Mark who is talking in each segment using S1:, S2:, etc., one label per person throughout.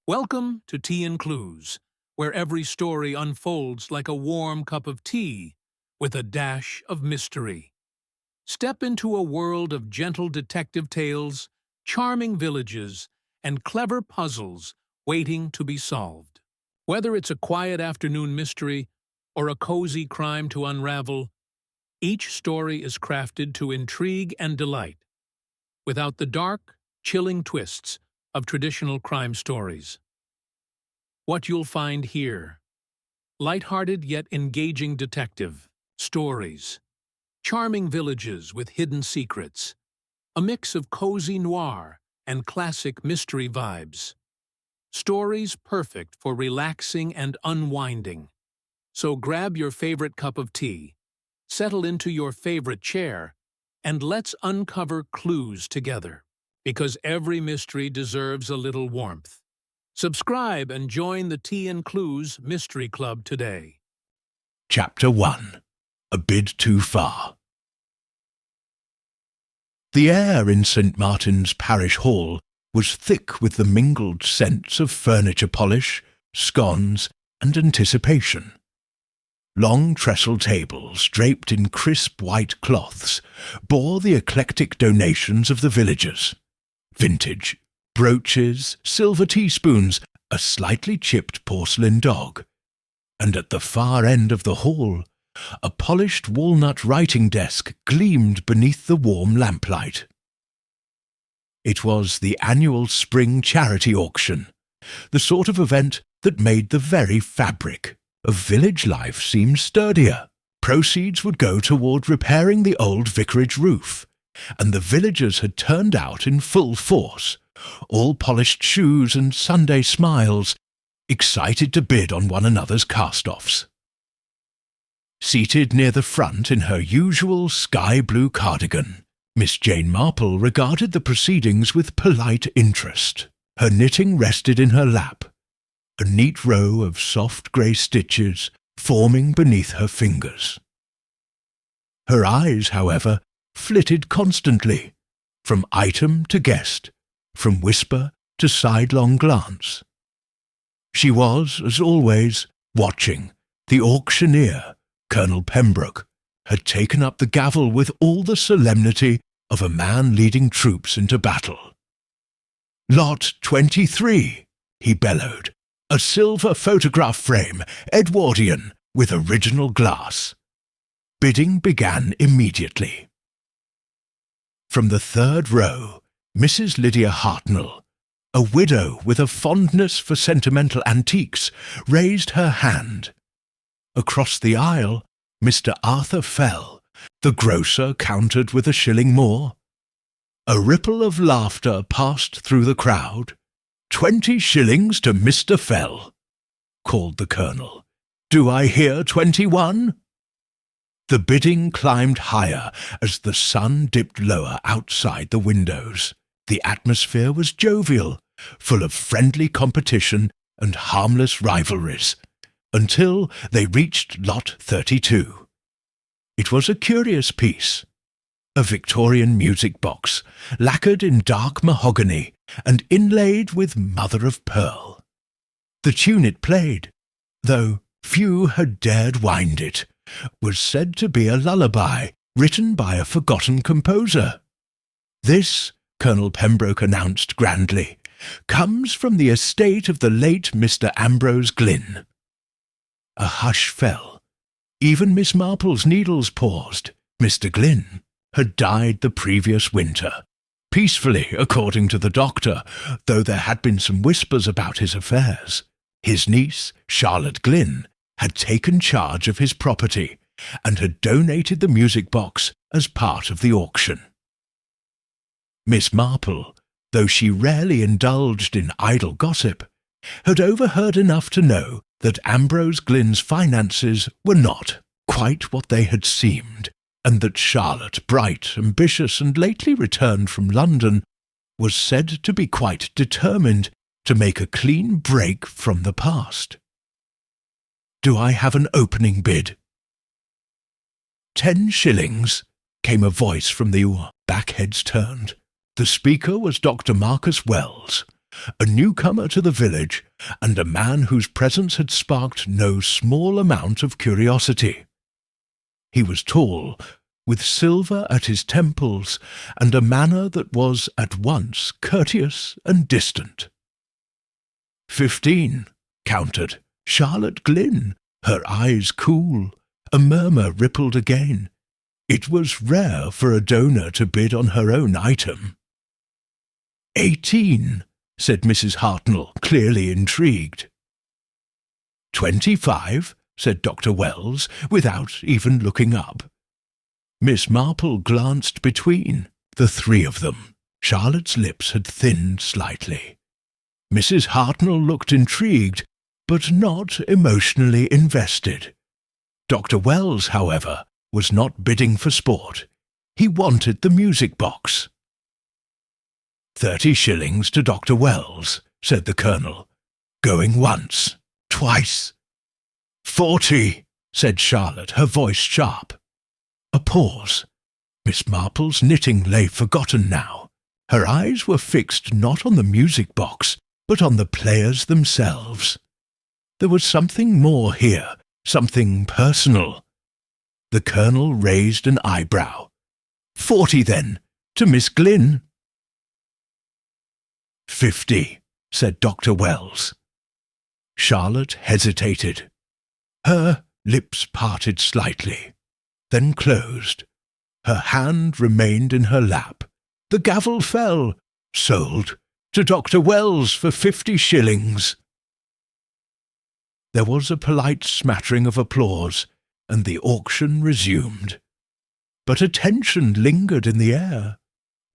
S1: Welcome to Tea and Clues, where every story unfolds like a warm cup of tea with a dash of mystery. Step into a world of gentle detective tales, charming villages, and clever puzzles waiting to be solved. Whether it's a quiet afternoon mystery or a cozy crime to unravel, each story is crafted to intrigue and delight, without the dark, chilling twists of traditional crime stories. What you'll find here: light-hearted yet engaging detective stories, charming villages with hidden secrets, a mix of cozy noir and classic mystery vibes. Stories perfect for relaxing and unwinding. So grab your favorite cup of tea, settle into your favorite chair, and let's uncover clues together, because every mystery deserves a little warmth. Subscribe and join the Tea and Clues Mystery Club today.
S2: Chapter 1. A Bit Too Far. The air in St. Martin's Parish Hall was thick with the mingled scents of furniture polish, scones, and anticipation. Long trestle tables, draped in crisp white cloths, bore the eclectic donations of the villagers: vintage, brooches, silver teaspoons, a slightly chipped porcelain dog, and at the far end of the hall, a polished walnut writing desk gleamed beneath the warm lamplight. It was the annual spring charity auction, the sort of event that made the very fabric of village life seem sturdier. Proceeds would go toward repairing the old vicarage roof, and the villagers had turned out in full force, all polished shoes and Sunday smiles, excited to bid on one another's cast-offs. Seated near the front in her usual sky-blue cardigan, Miss Jane Marple regarded the proceedings with polite interest. Her knitting rested in her lap, a neat row of soft grey stitches forming beneath her fingers. Her eyes, however, flitted constantly, from item to guest, from whisper to sidelong glance. She was, as always, watching. The auctioneer, Colonel Pembroke, had taken up the gavel with all the solemnity of a man leading troops into battle. "Lot 23, he bellowed. "A silver photograph frame, Edwardian, with original glass." Bidding began immediately. From the third row, Mrs. Lydia Hartnell, a widow with a fondness for sentimental antiques, raised her hand. Across the aisle, Mr. Arthur Fell, the grocer, countered with a shilling more. A ripple of laughter passed through the crowd. "20 shillings to Mr. Fell," called the Colonel. "Do I hear 21? The bidding climbed higher as the sun dipped lower outside the windows. The atmosphere was jovial, full of friendly competition and harmless rivalries, until they reached Lot 32. It was a curious piece. A Victorian music box, lacquered in dark mahogany and inlaid with mother-of-pearl. The tune it played, though few had dared wind it, was said to be a lullaby written by a forgotten composer. "This," Colonel Pembroke announced grandly, "comes from the estate of the late Mr. Ambrose Glynn." A hush fell. Even Miss Marple's needles paused. Mr. Glynn had died the previous winter, peacefully, according to the doctor, though there had been some whispers about his affairs. His niece, Charlotte Glynn, had taken charge of his property and had donated the music box as part of the auction. Miss Marple, though she rarely indulged in idle gossip, had overheard enough to know that Ambrose Glynn's finances were not quite what they had seemed, and that Charlotte, bright, ambitious, and lately returned from London, was said to be quite determined to make a clean break from the past. "Do I have an opening bid?" 10 shillings, came a voice from the back heads turned. The speaker was Dr. Marcus Wells, a newcomer to the village, and a man whose presence had sparked no small amount of curiosity. He was tall, with silver at his temples, and a manner that was at once courteous and distant. 15, countered Charlotte Glynn, her eyes cool. A murmur rippled again. It was rare for a donor to bid on her own item. 18, said Mrs. Hartnell, clearly intrigued. 25, said Dr. Wells, without even looking up. Miss Marple glanced between the three of them. Charlotte's lips had thinned slightly. Mrs. Hartnell looked intrigued, but not emotionally invested. Dr. Wells, however, was not bidding for sport. He wanted the music box. 30 shillings to Dr. Wells, said the Colonel, going once, twice. 40, said Charlotte, her voice sharp. A pause. Miss Marple's knitting lay forgotten now. Her eyes were fixed not on the music box, but on the players themselves. There was something more here, something personal. The Colonel raised an eyebrow. 40, then, to Miss Glynn. 50, said Dr. Wells. Charlotte hesitated. Her lips parted slightly, then closed. Her hand remained in her lap. The gavel fell. Sold to Dr. Wells for 50 shillings. There was a polite smattering of applause, and the auction resumed. But a tension lingered in the air,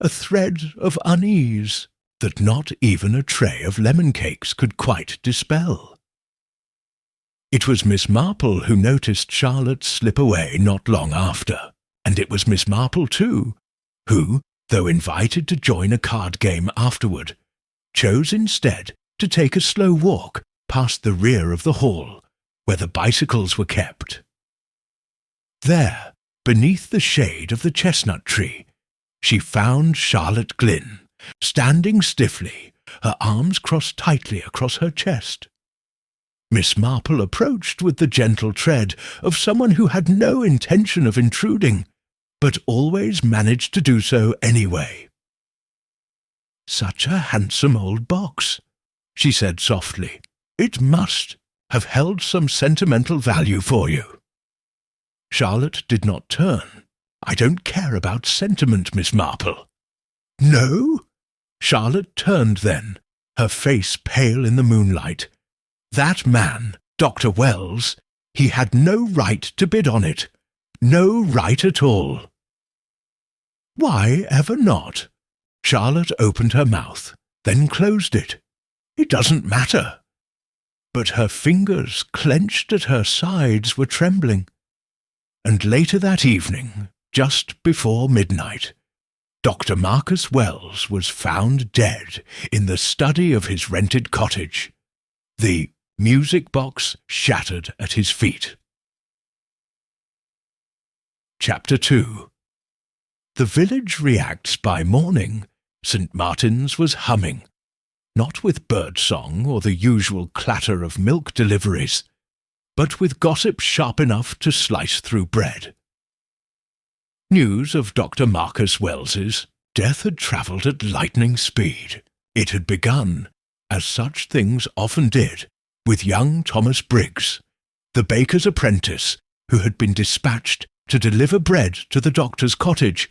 S2: a thread of unease that not even a tray of lemon cakes could quite dispel. It was Miss Marple who noticed Charlotte slip away not long after, and it was Miss Marple, too, who, though invited to join a card game afterward, chose instead to take a slow walk past the rear of the hall, where the bicycles were kept. There, beneath the shade of the chestnut tree, she found Charlotte Glynn, standing stiffly, her arms crossed tightly across her chest. Miss Marple approached with the gentle tread of someone who had no intention of intruding, but always managed to do so anyway. "Such a handsome old box," she said softly. "It must have held some sentimental value for you." Charlotte did not turn. "I don't care about sentiment, Miss Marple." "No?" Charlotte turned then, her face pale in the moonlight. That man, Dr. Wells, he had no right to bid on it. No right at all. "Why ever not?" Charlotte opened her mouth, then closed it. "It doesn't matter." But her fingers, clenched at her sides, were trembling. And later that evening, just before midnight, Dr. Marcus Wells was found dead in the study of his rented cottage, the music box shattered at his feet. Chapter 2. The village reacts by morning. St. Martin's was humming, not with bird-song or the usual clatter of milk deliveries, but with gossip sharp enough to slice through bread. News of Dr. Marcus Wells's death had travelled at lightning speed. It had begun, as such things often did, with young Thomas Briggs, the baker's apprentice, who had been dispatched to deliver bread to the doctor's cottage,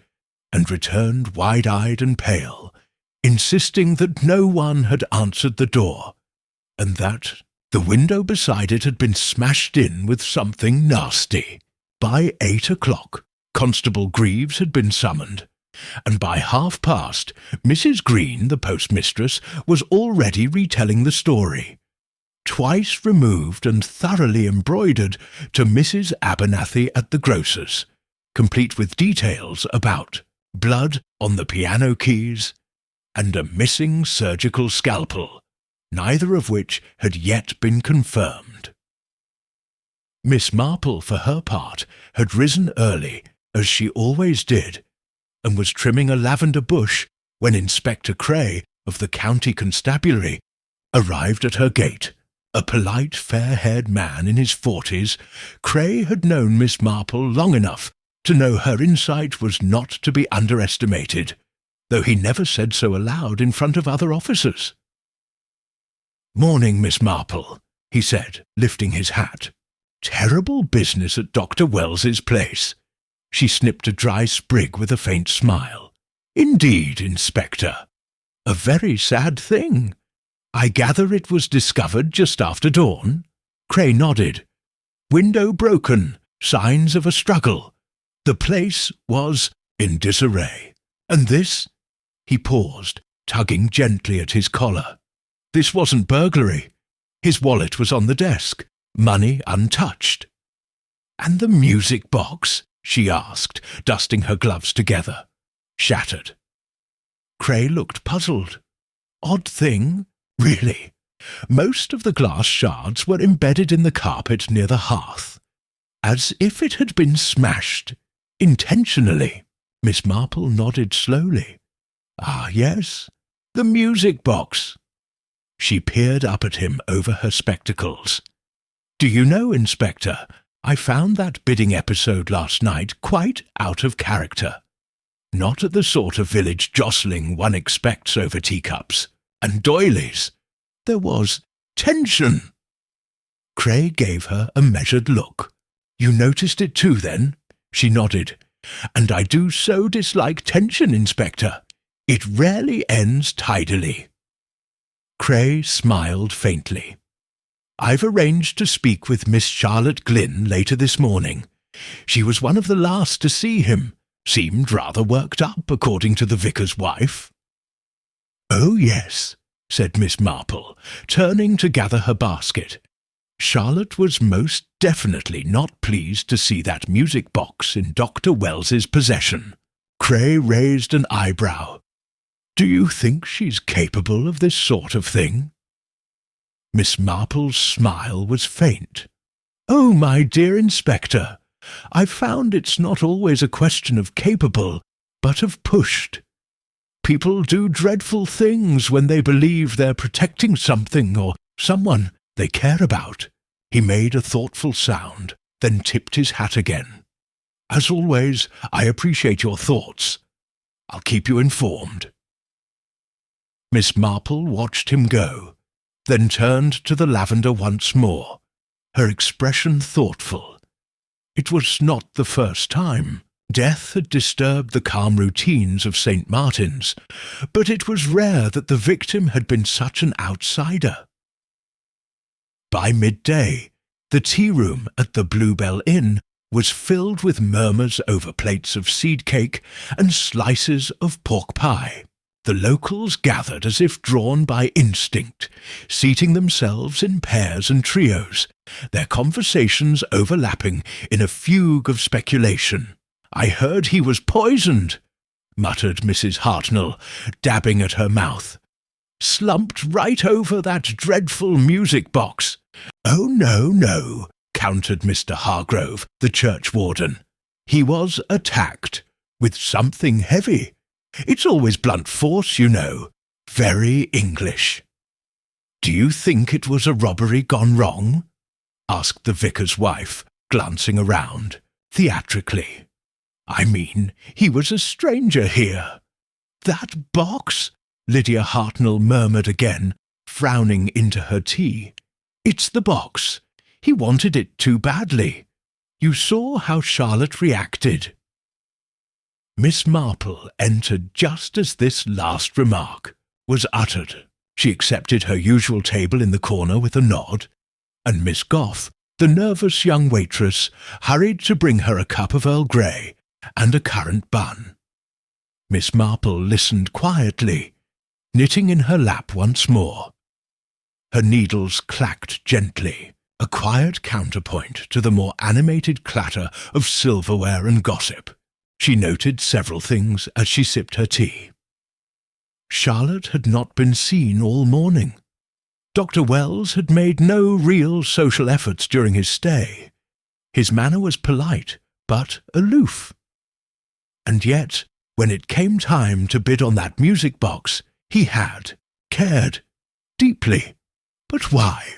S2: and returned wide-eyed and pale, insisting that no one had answered the door, and that the window beside it had been smashed in with something nasty. By 8 o'clock, Constable Greaves had been summoned, and by past, Mrs. Green, the postmistress, was already retelling the story, twice removed and thoroughly embroidered, to Mrs. Abernathy at the grocer's, complete with details about blood on the piano keys and a missing surgical scalpel, neither of which had yet been confirmed. Miss Marple, for her part, had risen early, as she always did, and was trimming a lavender bush when Inspector Cray of the county constabulary arrived at her gate. A polite, fair-haired man in his 40s, Cray had known Miss Marple long enough to know her insight was not to be underestimated, though he never said so aloud in front of other officers. "Morning, Miss Marple," he said, lifting his hat. "Terrible business at Dr. Wells's place." She snipped a dry sprig with a faint smile. "Indeed, Inspector. A very sad thing. I gather it was discovered just after dawn?" Cray nodded. "Window broken, signs of a struggle. The place was in disarray. And this?" He paused, tugging gently at his collar. "This wasn't burglary. His wallet was on the desk, money untouched." "And the music box?" she asked, dusting her gloves together. "Shattered." Cray looked puzzled. "Odd thing, really. Most of the glass shards were embedded in the carpet near the hearth, as if it had been smashed, intentionally." Miss Marple nodded slowly. "Ah, yes, the music box." She peered up at him over her spectacles. "Do you know, Inspector, I found that bidding episode last night quite out of character. Not at the sort of village jostling one expects over teacups and doilies. There was tension." Cray gave her a measured look. "You noticed it too, then?" She nodded. "And I do so dislike tension, Inspector. It rarely ends tidily." Cray smiled faintly. "I've arranged to speak with Miss Charlotte Glynn later this morning. She was one of the last to see him. Seemed rather worked up, according to the vicar's wife." "Oh, yes," said Miss Marple, turning to gather her basket. Charlotte was most definitely not pleased to see that music box in Dr. Wells's possession. Cray raised an eyebrow. "Do you think she's capable of this sort of thing?" Miss Marple's smile was faint. "Oh, my dear Inspector, I've found it's not always a question of capable, but of pushed. People do dreadful things when they believe they're protecting something or someone they care about." He made a thoughtful sound, then tipped his hat again. "As always, I appreciate your thoughts. I'll keep you informed." Miss Marple watched him go, then turned to the lavender once more, her expression thoughtful. It was not the first time. Death had disturbed the calm routines of St. Martin's, but it was rare that the victim had been such an outsider. By midday, the tea-room at the Bluebell Inn was filled with murmurs over plates of seed cake and slices of pork pie. The locals gathered as if drawn by instinct, seating themselves in pairs and trios, their conversations overlapping in a fugue of speculation. "I heard he was poisoned," muttered Mrs. Hartnell, dabbing at her mouth. "Slumped right over that dreadful music box." "Oh, no, no," countered Mr. Hargrove, the churchwarden. "He was attacked with something heavy. It's always blunt force, you know. Very English." "Do you think it was a robbery gone wrong?" asked the vicar's wife, glancing around, theatrically. "I mean, he was a stranger here." "That box?" Lydia Hartnell murmured again, frowning into her tea. "It's the box. He wanted it too badly. You saw how Charlotte reacted." Miss Marple entered just as this last remark was uttered. She accepted her usual table in the corner with a nod, and Miss Goff, the nervous young waitress, hurried to bring her a cup of Earl Grey and a currant bun. Miss Marple listened quietly, knitting in her lap once more. Her needles clacked gently, a quiet counterpoint to the more animated clatter of silverware and gossip. She noted several things as she sipped her tea. Charlotte had not been seen all morning. Dr. Wells had made no real social efforts during his stay. His manner was polite, but aloof. And yet, when it came time to bid on that music box, He had cared deeply. But why?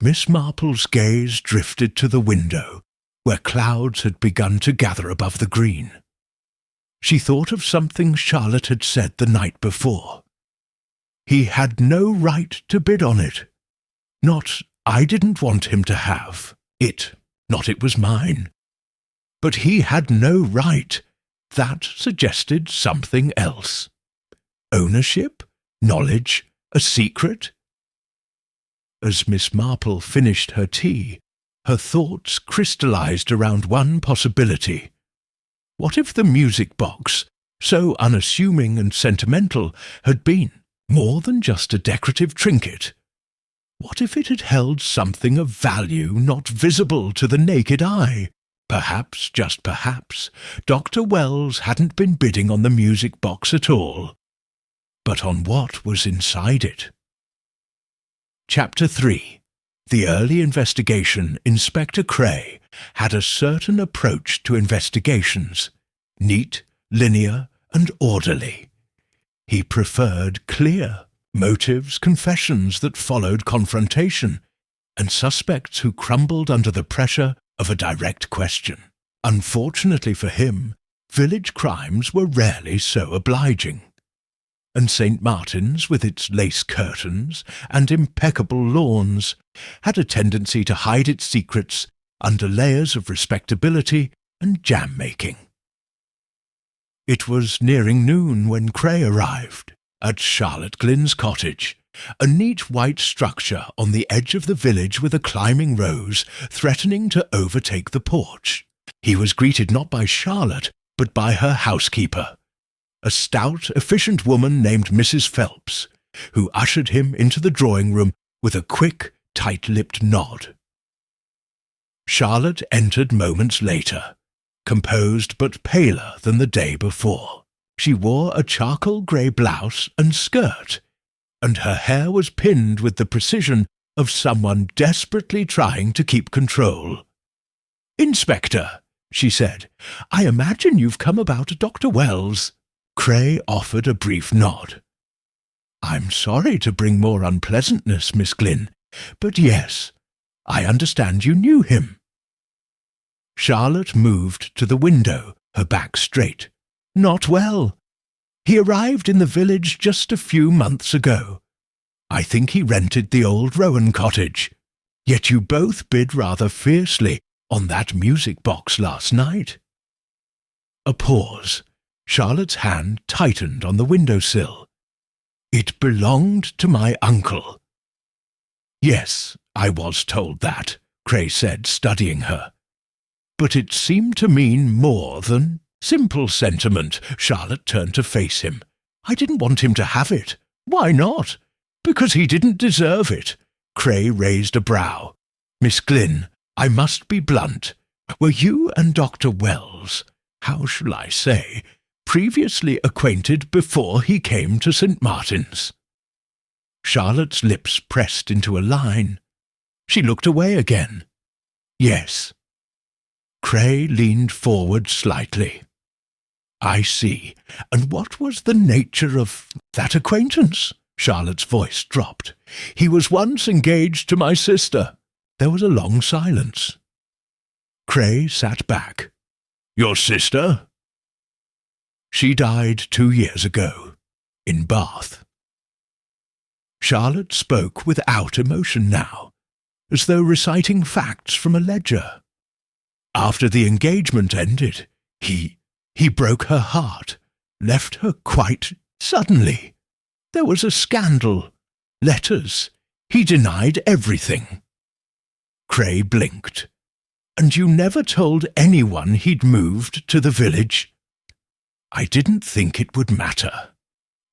S2: Miss Marple's gaze drifted to the window, where clouds had begun to gather above the green. She thought of something Charlotte had said the night before. He had no right to bid on it. Not, I didn't want him to have it, not it was mine. But he had no right. That suggested something else. Ownership? Knowledge? A secret? As Miss Marple finished her tea, her thoughts crystallized around one possibility. What if the music box, so unassuming and sentimental, had been more than just a decorative trinket? What if it had held something of value not visible to the naked eye? Perhaps, just perhaps, Dr. Wells hadn't been bidding on the music box at all, but on what was inside it. Chapter 3. The early investigation, Inspector Cray had a certain approach to investigations, neat, linear, and orderly. He preferred clear motives, confessions that followed confrontation, and suspects who crumbled under the pressure of a direct question. Unfortunately for him, village crimes were rarely so obliging. And St. Martin's, with its lace curtains and impeccable lawns, had a tendency to hide its secrets under layers of respectability and jam-making. It was nearing noon when Cray arrived at Charlotte Glynne's cottage, a neat white structure on the edge of the village with a climbing rose threatening to overtake the porch. He was greeted not by Charlotte, but by her housekeeper, a stout, efficient woman named Mrs. Phelps, who ushered him into the drawing-room with a quick, tight-lipped nod. Charlotte entered moments later, composed but paler than the day before. She wore a charcoal grey blouse and skirt, and her hair was pinned with the precision of someone desperately trying to keep control. "Inspector," she said, "I imagine you've come about Dr. Wells." Cray offered a brief nod. "I'm sorry to bring more unpleasantness, Miss Glynne, but yes, I understand you knew him." Charlotte moved to the window, her back straight. "Not well. He arrived in the village just a few months ago. I think he rented the old Rowan cottage. Yet you both bid rather fiercely on that music box last night." A pause. Charlotte's hand tightened on the windowsill. "It belonged to my uncle." "Yes, I was told that," Cray said, studying her. "But it seemed to mean more than simple sentiment." Charlotte turned to face him. "I didn't want him to have it." "Why not?" "Because he didn't deserve it." Cray raised a brow. "Miss Glynne, I must be blunt. Were you and Dr. Wells, how shall I say, previously acquainted before he came to St. Martin's?" Charlotte's lips pressed into a line. She looked away again. "Yes." Cray leaned forward slightly. "I see. And what was the nature of that acquaintance?" Charlotte's voice dropped. "He was once engaged to my sister." There was a long silence. Cray sat back. "Your sister?" "She died 2 years ago, in Bath." Charlotte spoke without emotion now, as though reciting facts from a ledger. "After the engagement ended, he broke her heart, left her quite suddenly. There was a scandal, letters. He denied everything." Cray blinked. "And you never told anyone he'd moved to the village?" "I didn't think it would matter,"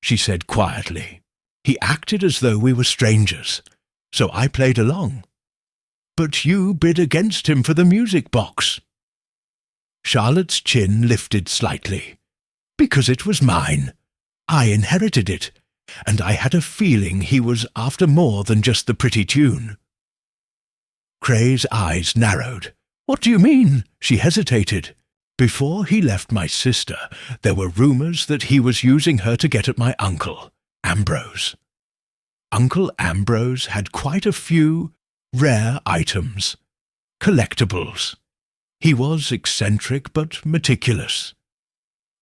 S2: she said quietly. "He acted as though we were strangers, so I played along." "But you bid against him for the music box." Charlotte's chin lifted slightly. "Because it was mine. I inherited it, and I had a feeling he was after more than just the pretty tune." Cray's eyes narrowed. "What do you mean?" She hesitated. Before he left my sister, there were rumours that he was using her to get at my uncle, Ambrose. Uncle Ambrose had quite a few rare items, collectibles. He was eccentric but meticulous.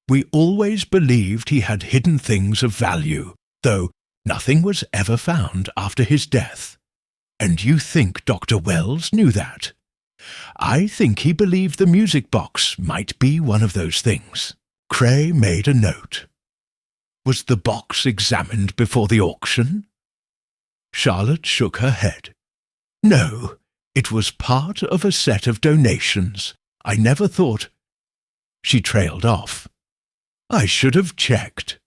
S2: We always believed he had hidden things of value, though nothing was ever found after his death. And you think Dr. Wells knew that? I think he believed the music box might be one of those things. Cray made a note. Was the box examined before the auction? Charlotte shook her head. No, it was part of a set of donations. I never thought... She trailed off. I should have checked.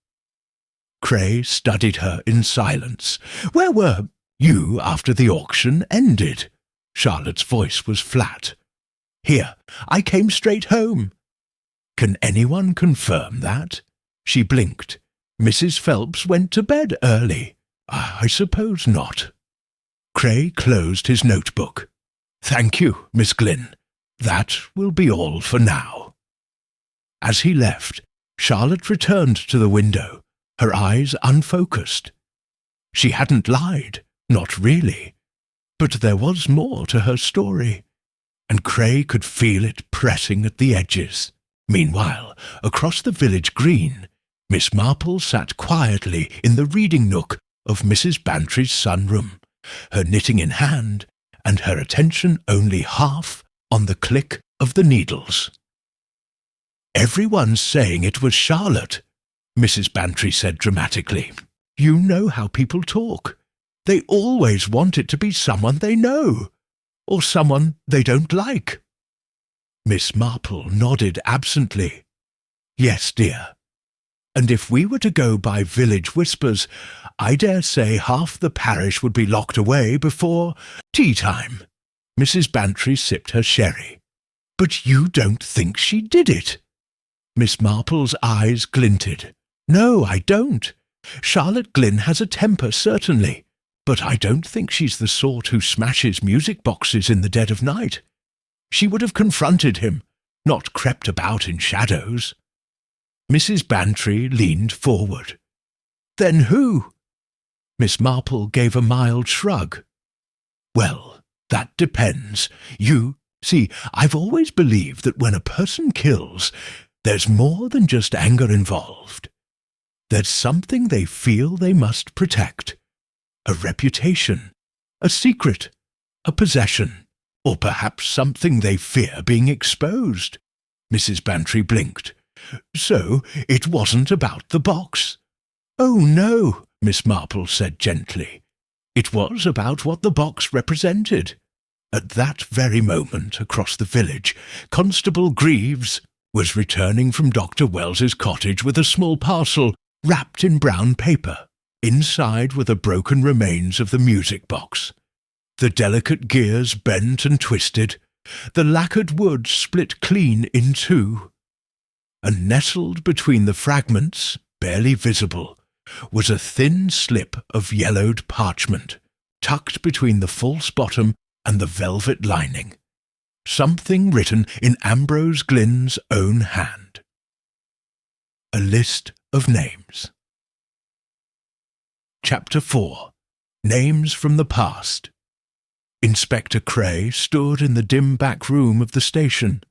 S2: Cray studied her in silence. Where were you after the auction ended? Charlotte's voice was flat. Here, I came straight home. Can anyone confirm that? She blinked. Mrs. Phelps went to bed early. I suppose not. Cray closed his notebook. Thank you, Miss Glynn. That will be all for now. As he left, Charlotte returned to the window, her eyes unfocused. She hadn't lied, not really. But there was more to her story, and Cray could feel it pressing at the edges. Meanwhile, across the village green, Miss Marple sat quietly in the reading nook of Mrs. Bantry's sunroom, her knitting in hand, and her attention only half on the click of the needles. Everyone's saying it was Charlotte, Mrs. Bantry said dramatically. You know how people talk. They always want it to be someone they know, or someone they don't like. Miss Marple nodded absently. Yes, dear. And if we were to go by village whispers, I dare say half the parish would be locked away before tea time. Mrs. Bantry sipped her sherry. But you don't think she did it? Miss Marple's eyes glinted. No, I don't. Charlotte Glynn has a temper, certainly. But I don't think she's the sort who smashes music boxes in the dead of night. She would have confronted him, not crept about in shadows. Mrs. Bantry leaned forward. Then who? Miss Marple gave a mild shrug. Well, that depends. See, I've always believed that when a person kills, there's more than just anger involved. There's something they feel they must protect. A reputation, a secret, a possession, or perhaps something they fear being exposed. Mrs. Bantry blinked. So it wasn't about the box. Oh, no, Miss Marple said gently. It was about what the box represented. At that very moment, across the village, Constable Greaves was returning from Dr. Wells's cottage with a small parcel wrapped in brown paper. Inside were the broken remains of the music box. The delicate gears bent and twisted, the lacquered wood split clean in two. And nestled between the fragments, barely visible, was a thin slip of yellowed parchment, tucked between the false bottom and the velvet lining. Something written in Ambrose Glynn's own hand. A list of names. Chapter 4. Names from the Past. Inspector Cray stood in the dim back room of the station,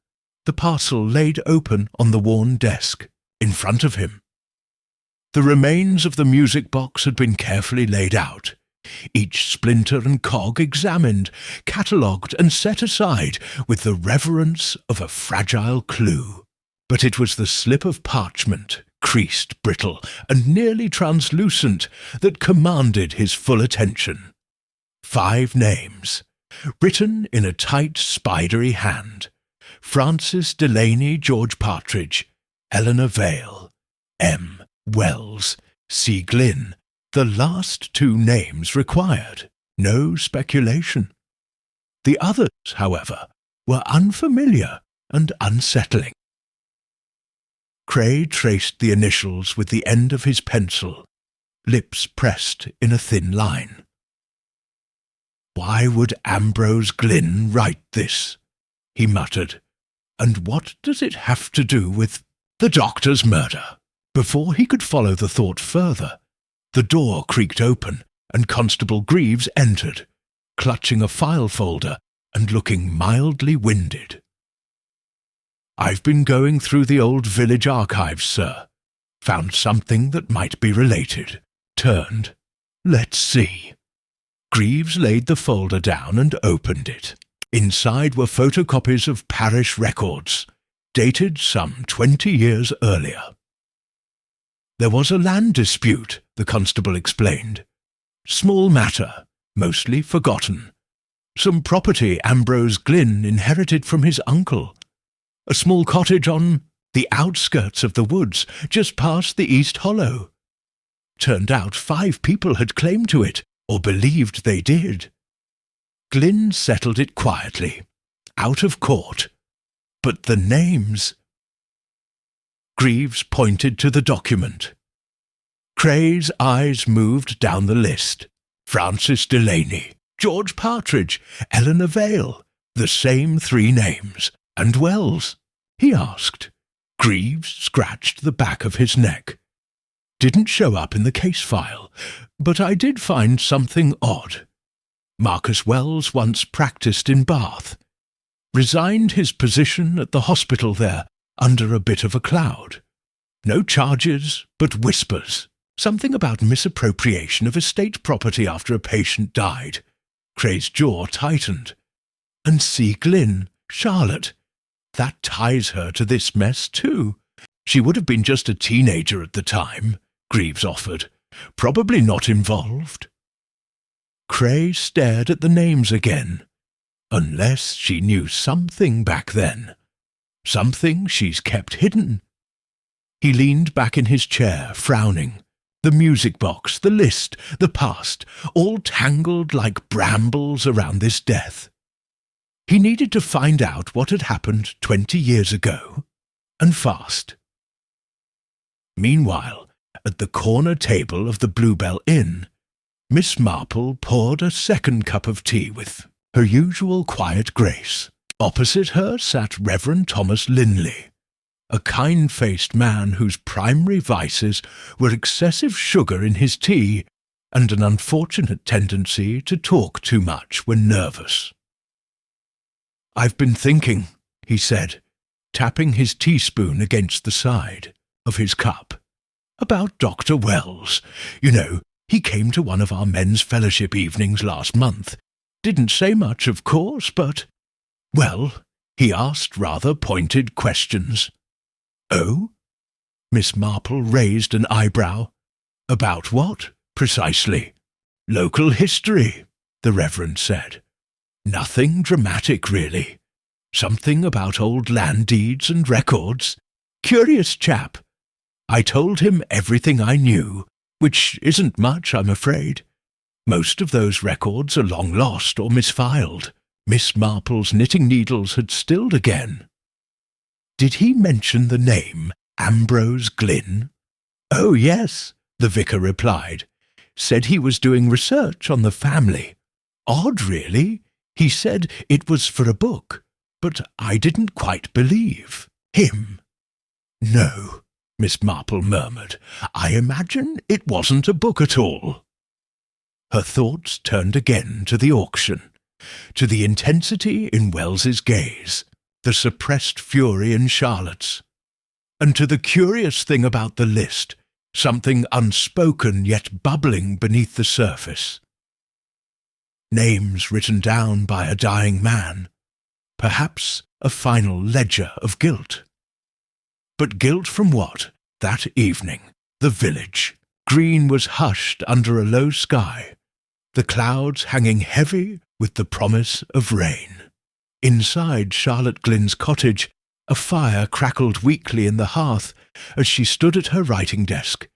S2: the parcel laid open on the worn desk, in front of him. The remains of the music box had been carefully laid out, each splinter and cog examined, catalogued and set aside with the reverence of a fragile clue. But it was the slip of parchment, creased, brittle, and nearly translucent, that commanded his full attention. 5 names, written in a tight, spidery hand. Francis Delaney George Partridge, Eleanor Vale, M. Wells, C. Glynn. The last 2 names required no speculation. The others, however, were unfamiliar and unsettling. Cray traced the initials with the end of his pencil, lips pressed in a thin line. Why would Ambrose Glynn write this? He muttered. And what does it have to do with the doctor's murder? Before he could follow the thought further, the door creaked open and Constable Greaves entered, clutching a file folder and looking mildly winded. "I've been going through the old village archives, sir. Found something that might be related. Turned. Let's see." Greaves laid the folder down and opened it. Inside were photocopies of parish records, dated some 20 years earlier. "There was a land dispute," the constable explained. "Small matter, mostly forgotten. Some property Ambrose Glynn inherited from his uncle. A small cottage on the outskirts of the woods, just past the East Hollow. Turned out 5 people had claimed to it, or believed they did. Glynn settled it quietly, out of court. But the names—" Greaves pointed to the document. Cray's eyes moved down the list. Francis Delaney, George Partridge, Eleanor Vale, the same 3 names. "And Wells?" he asked. Greaves scratched the back of his neck. "Didn't show up in the case file, but I did find something odd. Marcus Wells once practiced in Bath. Resigned his position at the hospital there under a bit of a cloud. No charges, but whispers. Something about misappropriation of estate property after a patient died." Cray's jaw tightened. "And C. Glynn, Charlotte. That ties her to this mess, too. She would have been just a teenager at the time," Greaves offered. "Probably not involved." Cray stared at the names again. Unless she knew something back then. Something she's kept hidden. He leaned back in his chair, frowning. The music box, the list, the past, all tangled like brambles around this death. He needed to find out what had happened 20 years ago, and fast. Meanwhile, at the corner table of the Bluebell Inn, Miss Marple poured a second cup of tea with her usual quiet grace. Opposite her sat Reverend Thomas Linley, a kind-faced man whose primary vices were excessive sugar in his tea and an unfortunate tendency to talk too much when nervous. "I've been thinking," he said, tapping his teaspoon against the side of his cup, "about Dr. Wells. You know, he came to one of our men's fellowship evenings last month. Didn't say much, of course, but, well, he asked rather pointed questions." "Oh?" Miss Marple raised an eyebrow. "About what, precisely?" "Local history," the Reverend said. "Nothing dramatic, really. Something about old land deeds and records. Curious chap. I told him everything I knew, which isn't much, I'm afraid. Most of those records are long lost or misfiled." Miss Marple's knitting needles had stilled again. "Did he mention the name Ambrose Glynn?" "Oh, yes," the vicar replied. "Said he was doing research on the family. Odd, really. He said it was for a book, but I didn't quite believe him." "No," Miss Marple murmured. "I imagine it wasn't a book at all." Her thoughts turned again to the auction, to the intensity in Wells's gaze, the suppressed fury in Charlotte's, and to the curious thing about the list, something unspoken yet bubbling beneath the surface. Names written down by a dying man, perhaps a final ledger of guilt. But guilt from what? That evening, the village. Green was hushed under a low sky, the clouds hanging heavy with the promise of rain. Inside Charlotte Glynn's cottage, a fire crackled weakly in the hearth as she stood at her writing desk,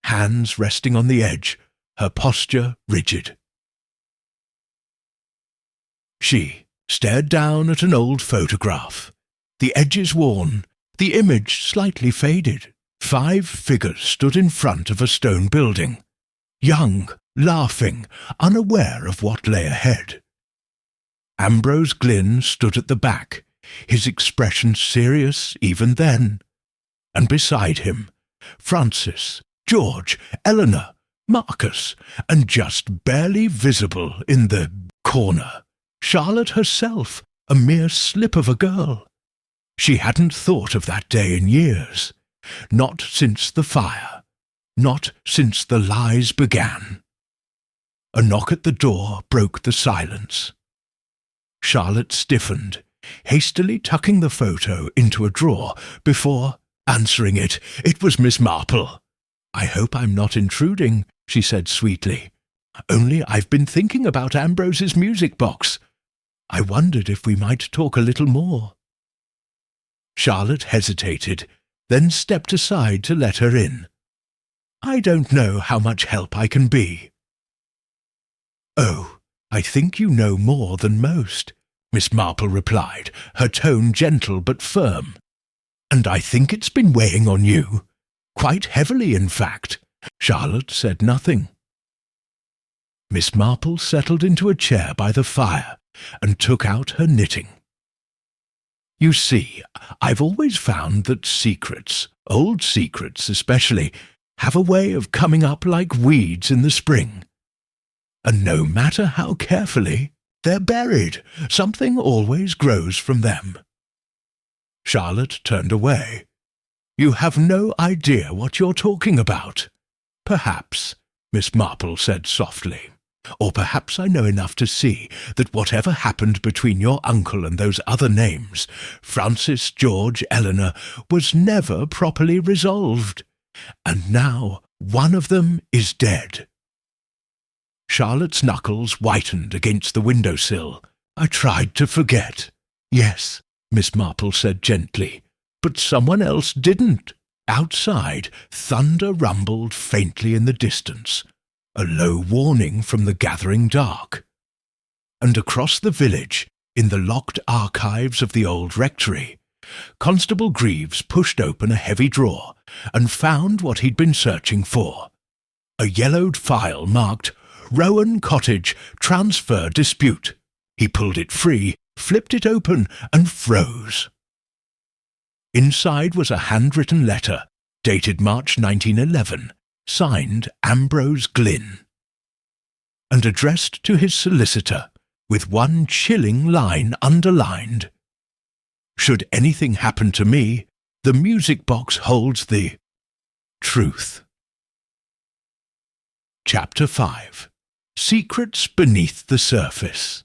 S2: hands resting on the edge, her posture rigid. She stared down at an old photograph, the edges worn, the image slightly faded. 5 figures stood in front of a stone building, young, laughing, unaware of what lay ahead. Ambrose Glynn stood at the back, his expression serious even then. And beside him, Francis, George, Eleanor, Marcus, and just barely visible in the corner, Charlotte herself, a mere slip of a girl. She hadn't thought of that day in years, not since the fire, not since the lies began. A knock at the door broke the silence. Charlotte stiffened, hastily tucking the photo into a drawer before answering it. It was Miss Marple. "I hope I'm not intruding," she said sweetly. "Only I've been thinking about Ambrose's music box. I wondered if we might talk a little more." Charlotte hesitated, then stepped aside to let her in. "I don't know how much help I can be." "Oh, I think you know more than most," Miss Marple replied, her tone gentle but firm. "And I think it's been weighing on you. Quite heavily, in fact." Charlotte said nothing. Miss Marple settled into a chair by the fire and took out her knitting. "You see, I've always found that secrets, old secrets especially, have a way of coming up like weeds in the spring. And no matter how carefully, they're buried. Something always grows from them." Charlotte turned away. "You have no idea what you're talking about." "Perhaps," Miss Marple said softly. "Or perhaps I know enough to see that whatever happened between your uncle and those other names, Francis, George, Eleanor, was never properly resolved. And now one of them is dead." Charlotte's knuckles whitened against the windowsill. "I tried to forget." "Yes," Miss Marple said gently, "but someone else didn't." Outside, thunder rumbled faintly in the distance, a low warning from the gathering dark. And across the village, in the locked archives of the old rectory, Constable Greaves pushed open a heavy drawer and found what he'd been searching for. A yellowed file marked "Rowan Cottage Transfer Dispute." He pulled it free, flipped it open, and froze. Inside was a handwritten letter, dated March 1911, signed Ambrose Glynn, and addressed to his solicitor, with one chilling line underlined: "Should anything happen to me, the music box holds the truth." Chapter 5. Secrets Beneath the Surface.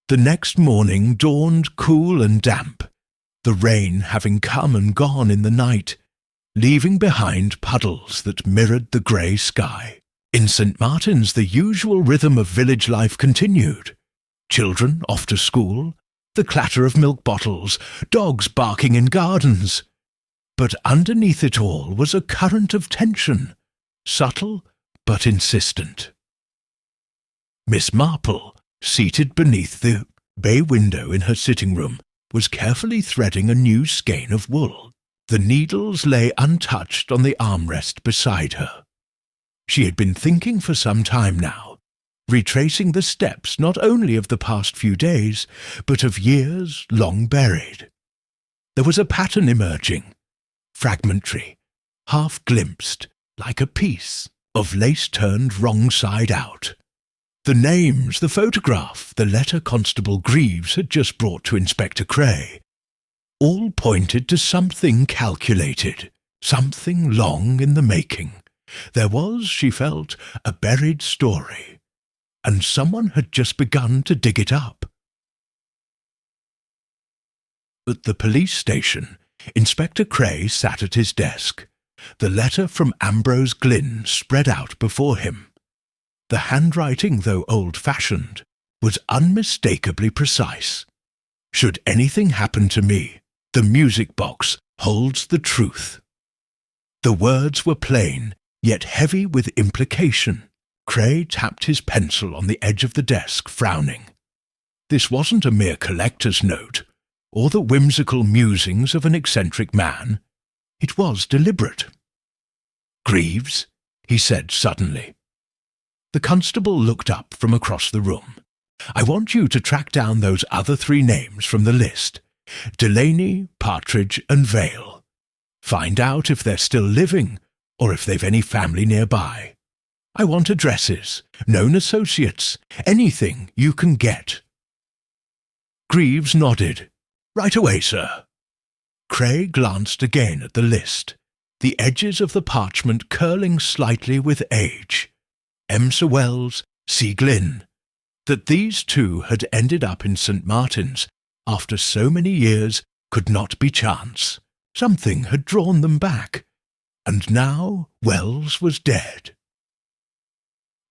S2: The next morning dawned cool and damp, the rain having come and gone in the night, leaving behind puddles that mirrored the grey sky. In St. Martin's the usual rhythm of village life continued. Children off to school, the clatter of milk bottles, dogs barking in gardens. But underneath it all was a current of tension, subtle but insistent. Miss Marple, seated beneath the bay window in her sitting room, was carefully threading a new skein of wool. The needles lay untouched on the armrest beside her. She had been thinking for some time now, retracing the steps not only of the past few days, but of years long buried. There was a pattern emerging, fragmentary, half-glimpsed, like a piece of lace turned wrong side out. The names, the photograph, the letter Constable Greaves had just brought to Inspector Cray, all pointed to something calculated, something long in the making. There was, she felt, a buried story, and someone had just begun to dig it up. At the police station, Inspector Cray sat at his desk, the letter from Ambrose Glynn spread out before him. The handwriting, though old-fashioned, was unmistakably precise. "Should anything happen to me, the music box holds the truth." The words were plain, yet heavy with implication. Cray tapped his pencil on the edge of the desk, frowning. This wasn't a mere collector's note, or the whimsical musings of an eccentric man. It was deliberate. "Greaves?" he said suddenly. The constable looked up from across the room. I want you to track down those other 3 names from the list: Delaney, Partridge, and Vale. Find out if they're still living or if they've any family nearby. I want addresses, known associates, anything you can get." Greaves nodded. "Right away, sir." Cray glanced again at the list, the edges of the parchment curling slightly with age. M. Sir Wells, C. Glynn. That these 2 had ended up in St. Martin's after so many years could not be chance. Something had drawn them back, and now Wells was dead.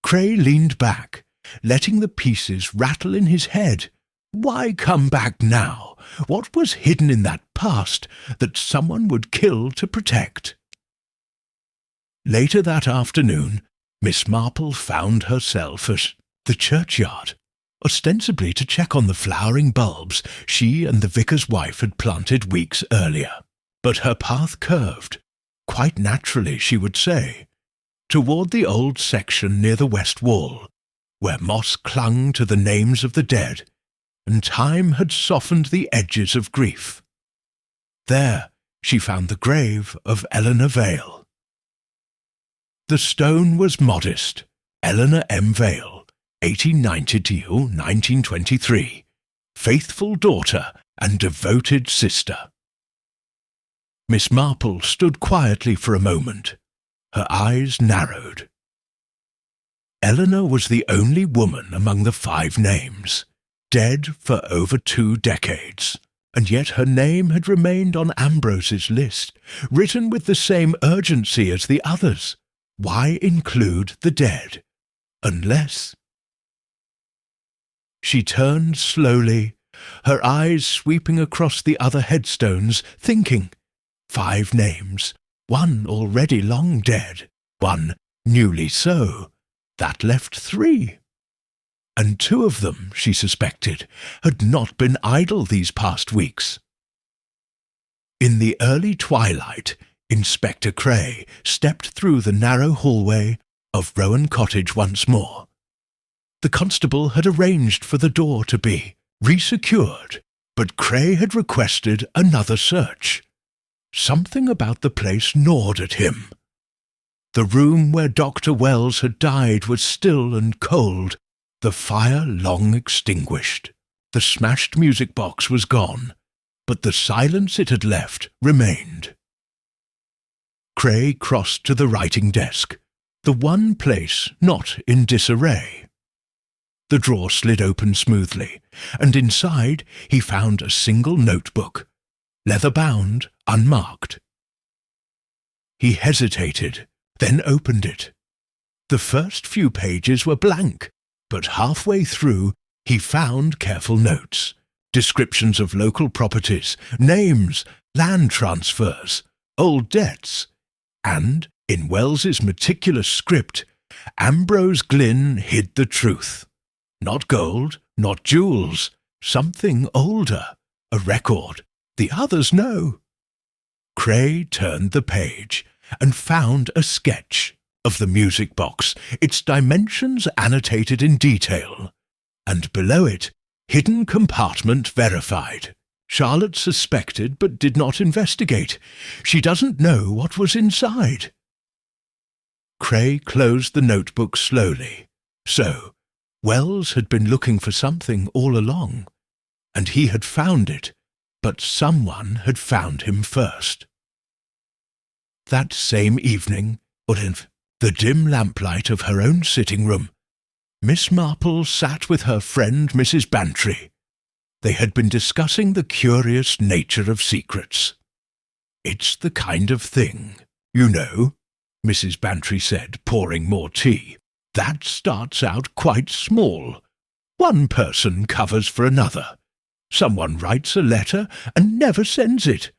S2: Cray leaned back, letting the pieces rattle in his head. Why come back now? What was hidden in that past that someone would kill to protect? Later that afternoon, Miss Marple found herself at the churchyard, ostensibly to check on the flowering bulbs she and the vicar's wife had planted weeks earlier. But her path curved, quite naturally she would say, toward the old section near the west wall, where moss clung to the names of the dead, and time had softened the edges of grief. There she found the grave of Eleanor Vale. The stone was modest: Eleanor M. Vale, 1890 to 1923, faithful daughter and devoted sister. Miss Marple stood quietly for a moment. Her eyes narrowed. Eleanor was the only woman among the 5 names, dead for over 2 decades, and yet her name had remained on Ambrose's list, written with the same urgency as the others. Why include the dead? Unless... She turned slowly, her eyes sweeping across the other headstones, thinking. 5 names, 1 already long dead, 1 newly so. That left 3. And 2 of them, she suspected, had not been idle these past weeks. In the early twilight, Inspector Cray stepped through the narrow hallway of Rowan Cottage once more. The constable had arranged for the door to be resecured, but Cray had requested another search. Something about the place gnawed at him. The room where Dr. Wells had died was still and cold, the fire long extinguished. The smashed music box was gone, but the silence it had left remained. Cray crossed to the writing desk, the one place not in disarray. The drawer slid open smoothly, and inside he found a single notebook, leather-bound, unmarked. He hesitated, then opened it. The first few pages were blank, but halfway through he found careful notes, descriptions of local properties, names, land transfers, old debts, and, in Wells's meticulous script, Ambrose Glynn hid the truth. Not gold, not jewels, something older, a record. The others know. Cray turned the page and found a sketch of the music box, its dimensions annotated in detail, and below it, hidden compartment verified. Charlotte suspected but did not investigate. She doesn't know what was inside. Cray closed the notebook slowly. So, Wells had been looking for something all along, and he had found it, but someone had found him first. That same evening, or in the dim lamplight of her own sitting room, Miss Marple sat with her friend Mrs. Bantry. They had been discussing the curious nature of secrets. "It's the kind of thing, you know," Mrs. Bantry said, pouring more tea, "that starts out quite small. One person covers for another. Someone writes a letter and never sends it.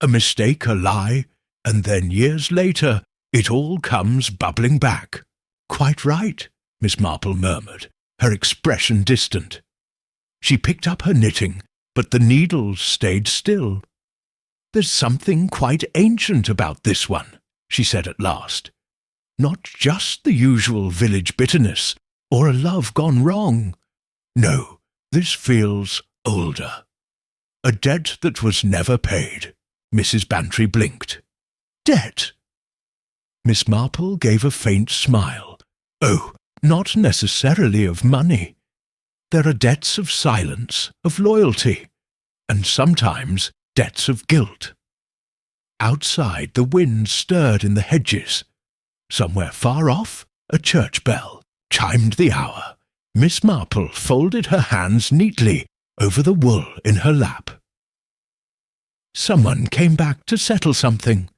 S2: A mistake, a lie, and then years later it all comes bubbling back." "Quite right," Miss Marple murmured, her expression distant. She picked up her knitting, but the needles stayed still. "There's something quite ancient about this one," she said at last. "Not just the usual village bitterness, or a love gone wrong. No, this feels older. A debt that was never paid. Mrs. Bantry blinked. Debt? Miss Marple gave a faint smile. Oh, not necessarily of money. There are debts of silence, of loyalty, and sometimes debts of guilt. Outside, the wind stirred in the hedges. Somewhere far off, a church bell chimed the hour. Miss Marple folded her hands neatly over the wool in her lap. Someone came back to settle something,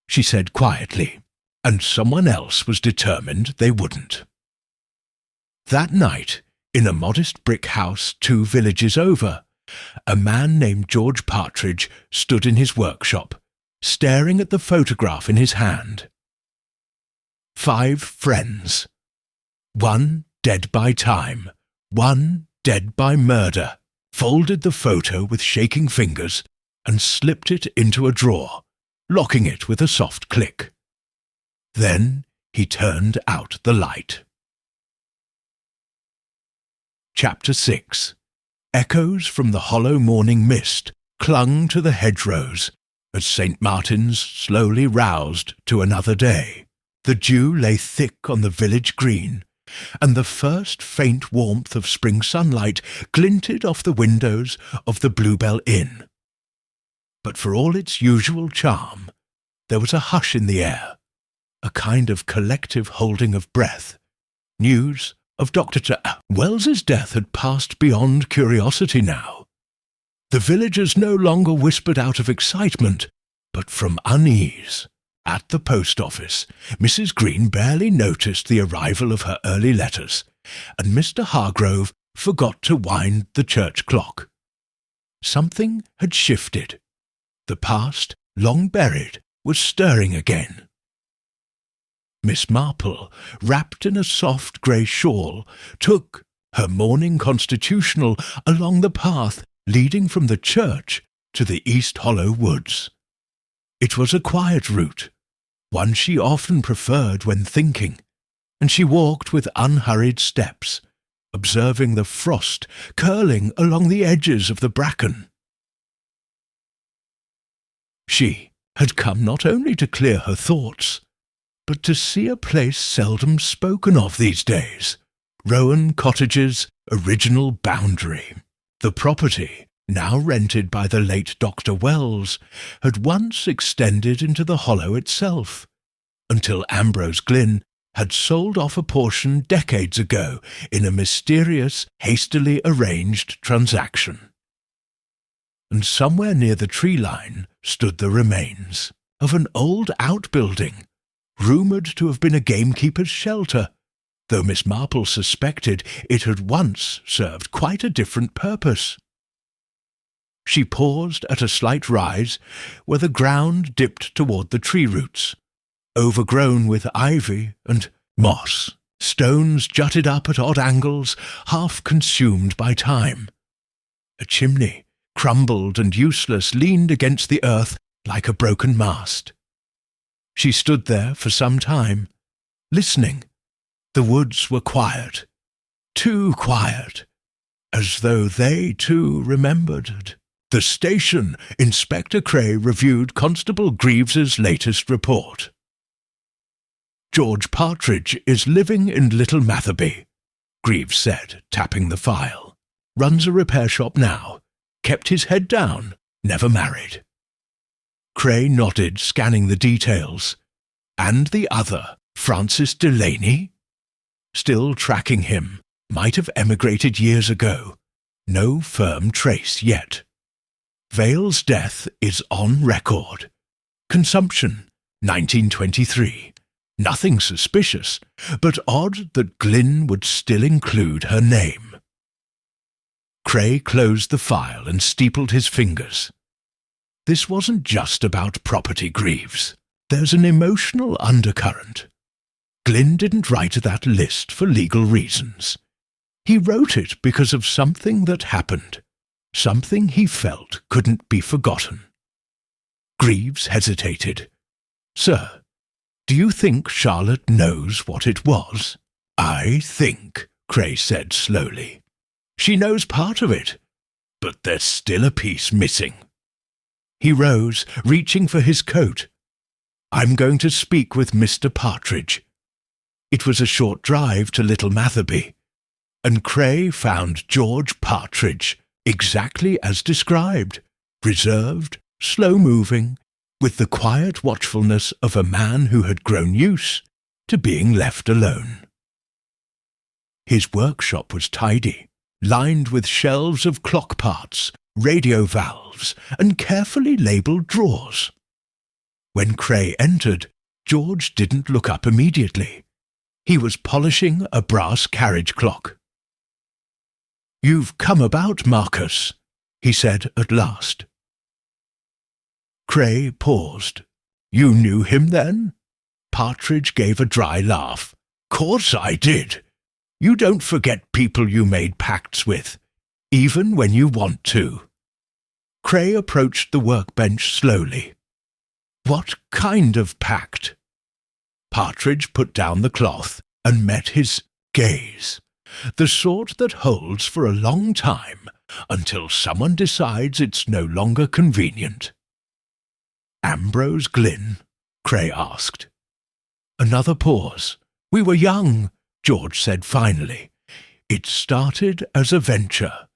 S2: she said quietly, and someone else was determined they wouldn't. That night, in a modest brick house 2 villages over, a man named George Partridge stood in his workshop, staring at the photograph in his hand. 5 friends. 1 dead by time, 1 dead by murder, folded the photo with shaking fingers and slipped it into a drawer, locking it with a soft click. Then he turned out the light. Chapter 6. Echoes from the hollow morning mist clung to the hedgerows as St. Martin's slowly roused to another day. The dew lay thick on the village green, and the first faint warmth of spring sunlight glinted off the windows of the Bluebell Inn. But for all its usual charm, there was a hush in the air, a kind of collective holding of breath. News of Dr. Wells's death had passed beyond curiosity now. The villagers no longer whispered out of excitement, but from unease. At the post office, Mrs. Green barely noticed the arrival of her early letters, and Mr. Hargrove forgot to wind the church clock. Something had shifted. The past, long buried, was stirring again. Miss Marple, wrapped in a soft grey shawl, took her morning constitutional along the path leading from the church to the East Hollow woods. It was a quiet route, one she often preferred when thinking, and she walked with unhurried steps, observing the frost curling along the edges of the bracken. She had come not only to clear her thoughts, but to see a place seldom spoken of these days, Rowan Cottage's original boundary. The property, now rented by the late Dr. Wells, had once extended into the hollow itself, until Ambrose Glynn had sold off a portion decades ago in a mysterious, hastily arranged transaction. And somewhere near the tree line stood the remains of an old outbuilding, rumoured to have been a gamekeeper's shelter, though Miss Marple suspected it had once served quite a different purpose. She paused at a slight rise where the ground dipped toward the tree roots, overgrown with ivy and moss. Stones jutted up at odd angles, half consumed by time. A chimney, crumbled and useless, leaned against the earth like a broken mast. She stood there for some time, listening. The woods were quiet, too quiet, as though they too remembered. The station, Inspector Cray reviewed Constable Greaves's latest report. George Partridge is living in Little Matherby, Greaves said, tapping the file. Runs a repair shop now. Kept his head down. Never married. Cray nodded, scanning the details. And the other, Francis Delaney? Still tracking him. Might have emigrated years ago. No firm trace yet. Vale's death is on record. Consumption, 1923. Nothing suspicious, but odd that Glynn would still include her name. Cray closed the file and steepled his fingers. This wasn't just about property, Greaves. There's an emotional undercurrent. Glynn didn't write that list for legal reasons. He wrote it because of something that happened, something he felt couldn't be forgotten. Greaves hesitated. Sir, do you think Charlotte knows what it was? I think, Cray said slowly, She knows part of it, but there's still a piece missing. He rose, reaching for his coat. I'm going to speak with Mr. Partridge. It was a short drive to Little Matherby, and Cray found George Partridge exactly as described, reserved, slow-moving, with the quiet watchfulness of a man who had grown used to being left alone. His workshop was tidy, lined with shelves of clock parts, radio valves, and carefully labelled drawers. When Cray entered, George didn't look up immediately. He was polishing a brass carriage clock. "You've come about, Marcus," he said at last. Cray paused. "You knew him, then?" Partridge gave a dry laugh. "Course I did. You don't forget people you made pacts with, even when you want to." Cray approached the workbench slowly. "What kind of pact?" Partridge put down the cloth and met his gaze, the sort that holds for a long time until someone decides it's no longer convenient. "Ambrose Glynn?" Cray asked. Another pause. "We were young," George said finally. "It started as a venture.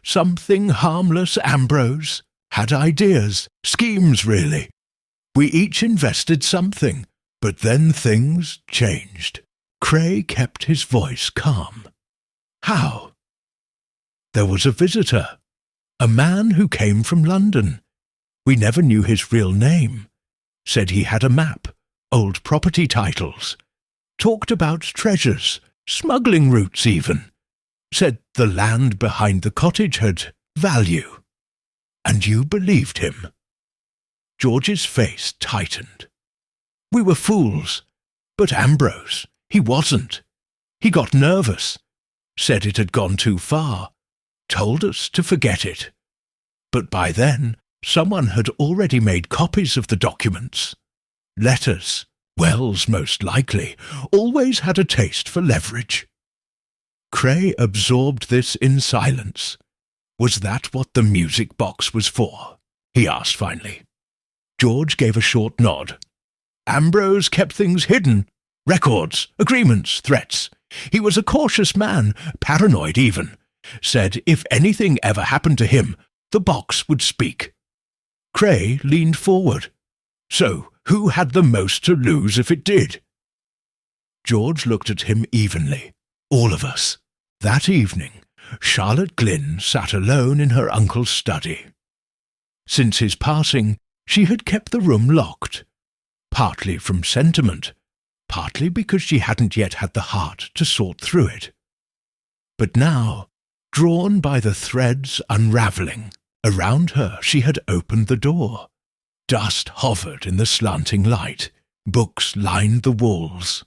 S2: Something harmless, Ambrose. Had ideas, schemes really. We each invested something, but then things changed." Cray kept his voice calm. "How?" "There was a visitor, a man who came from London. We never knew his real name. Said he had a map, old property titles. Talked about treasures, smuggling routes even. Said the land behind the cottage had value. And you believed him?" George's face tightened. "We were fools. But Ambrose, he wasn't. He got nervous. Said it had gone too far. Told us to forget it. But by then, someone had already made copies of the documents. Letters, Wells most likely, always had a taste for leverage." Cray absorbed this in silence. "Was that what the music box was for?" he asked finally. George gave a short nod. "Ambrose kept things hidden. Records, agreements, threats. He was a cautious man, paranoid even. Said if anything ever happened to him, the box would speak." Cray leaned forward. "So, who had the most to lose if it did?" George looked at him evenly. "All of us." That evening, Charlotte Glynn sat alone in her uncle's study. Since his passing, she had kept the room locked, partly from sentiment, partly because she hadn't yet had the heart to sort through it. But now, drawn by the threads unravelling, around her she had opened the door. Dust hovered in the slanting light, books lined the walls,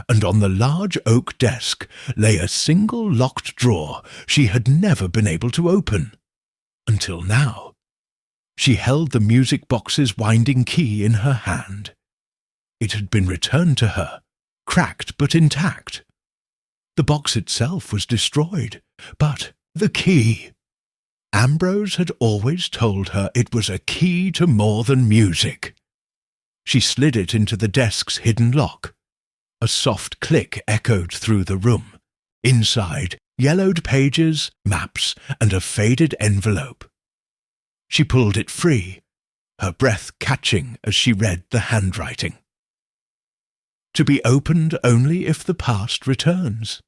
S2: and on the large oak desk lay a single locked drawer she had never been able to open. Until now. She held the music box's winding key in her hand. It had been returned to her, cracked but intact. The box itself was destroyed, but the key. Ambrose had always told her it was a key to more than music. She slid it into the desk's hidden lock. A soft click echoed through the room. Inside, yellowed pages, maps, and a faded envelope. She pulled it free, her breath catching as she read the handwriting. To be opened only if the past returns.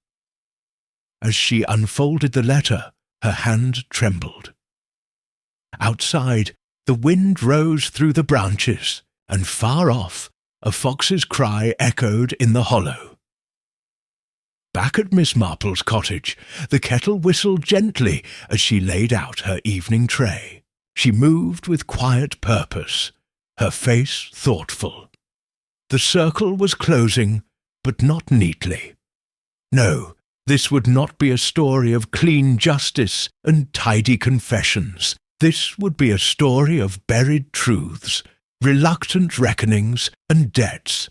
S2: As she unfolded the letter, her hand trembled. Outside, the wind rose through the branches, and far off, a fox's cry echoed in the hollow. Back at Miss Marple's cottage, the kettle whistled gently as she laid out her evening tray. She moved with quiet purpose, her face thoughtful. The circle was closing, but not neatly. No, this would not be a story of clean justice and tidy confessions. This would be a story of buried truths, reluctant reckonings and debts.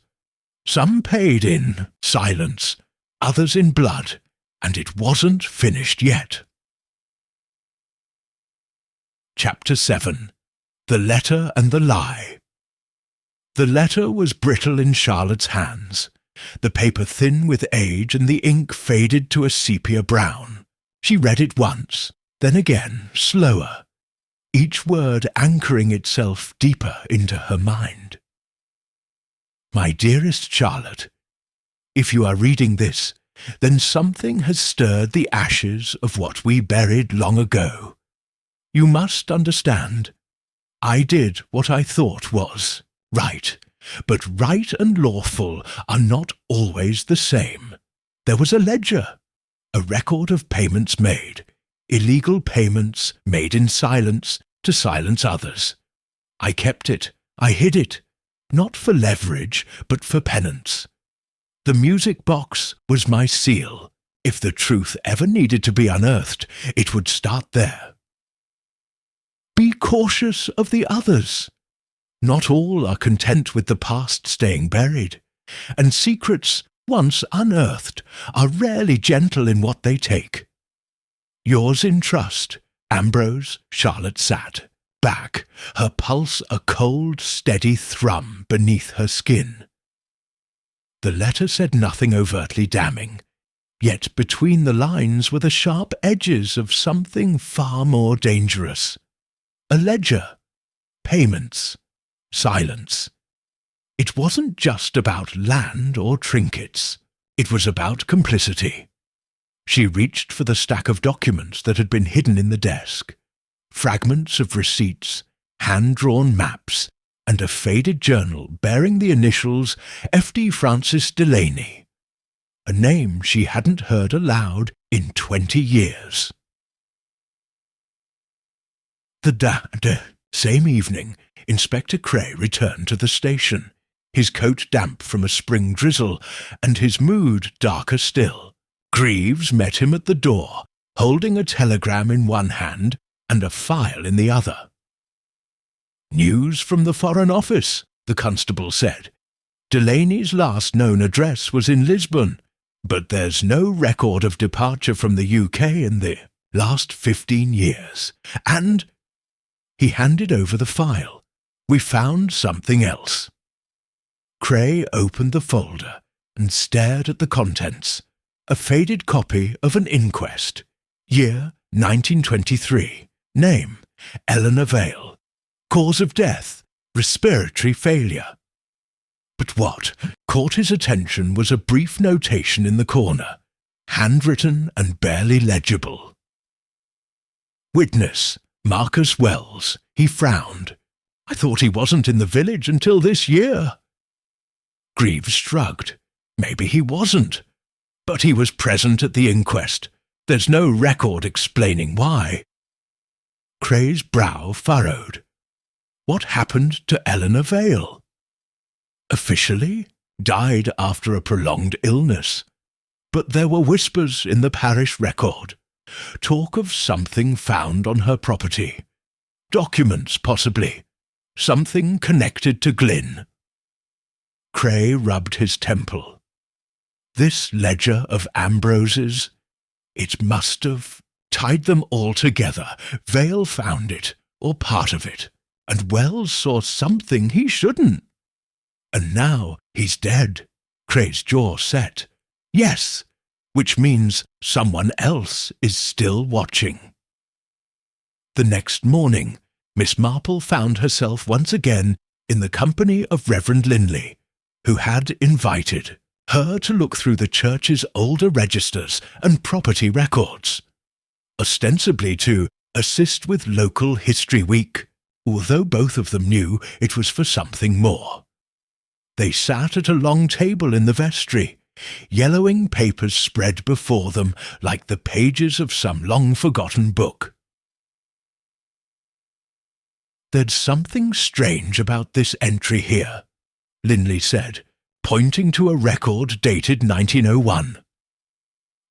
S2: Some paid in silence, others in blood, and it wasn't finished yet. Chapter 7. The Letter and the Lie. The letter was brittle in Charlotte's hands, the paper thin with age and the ink faded to a sepia brown. She read it once, then again, slower, each word anchoring itself deeper into her mind. My dearest Charlotte, if you are reading this, then something has stirred the ashes of what we buried long ago. You must understand, I did what I thought was right, but right and lawful are not always the same. There was a ledger, a record of payments made, illegal payments made in silence to silence others. I kept it, I hid it, not for leverage, but for penance. The music box was my seal. If the truth ever needed to be unearthed, it would start there. Be cautious of the others. Not all are content with the past staying buried, and secrets, once unearthed, are rarely gentle in what they take. Yours in trust, Ambrose. Charlotte sat, back, her pulse a cold, steady thrum beneath her skin. The letter said nothing overtly damning, yet between the lines were the sharp edges of something far more dangerous. A ledger, payments, silence. It wasn't just about land or trinkets. It was about complicity. She reached for the stack of documents that had been hidden in the desk. Fragments of receipts, hand-drawn maps, and a faded journal bearing the initials F.D. Francis Delaney, a name she hadn't heard aloud in 20 years. Same evening, Inspector Cray returned to the station, his coat damp from a spring drizzle, and his mood darker still. Greaves met him at the door, holding a telegram in one hand and a file in the other. "News from the Foreign Office," the constable said. "Delaney's last known address was in Lisbon, but there's no record of departure from the UK in the last 15 years. And—" He handed over the file. "We found something else." Cray opened the folder and stared at the contents. A faded copy of an inquest. Year 1923. Name Eleanor Vale. Cause of death respiratory failure. But what caught his attention was a brief notation in the corner, handwritten and barely legible. Witness Marcus Wells. He frowned. "I thought he wasn't in the village until this year." Greaves shrugged. "Maybe he wasn't. But he was present at the inquest. There's no record explaining why." Cray's brow furrowed. What happened to Eleanor Vale? Officially, died after a prolonged illness. But there were whispers in the parish record. Talk of something found on her property. Documents, possibly. Something connected to Glynn. Cray rubbed his temple. This ledger of Ambrose's, it must have tied them all together. Vale found it, or part of it, and Wells saw something he shouldn't. And now he's dead. Cray's jaw set. Yes, which means someone else is still watching. The next morning, Miss Marple found herself once again in the company of Reverend Linley, who had invited her to look through the church's older registers and property records, ostensibly to assist with local History Week, although both of them knew it was for something more. They sat at a long table in the vestry, yellowing papers spread before them like the pages of some long-forgotten book. "There's something strange about this entry here," Linley said, pointing to a record dated 1901.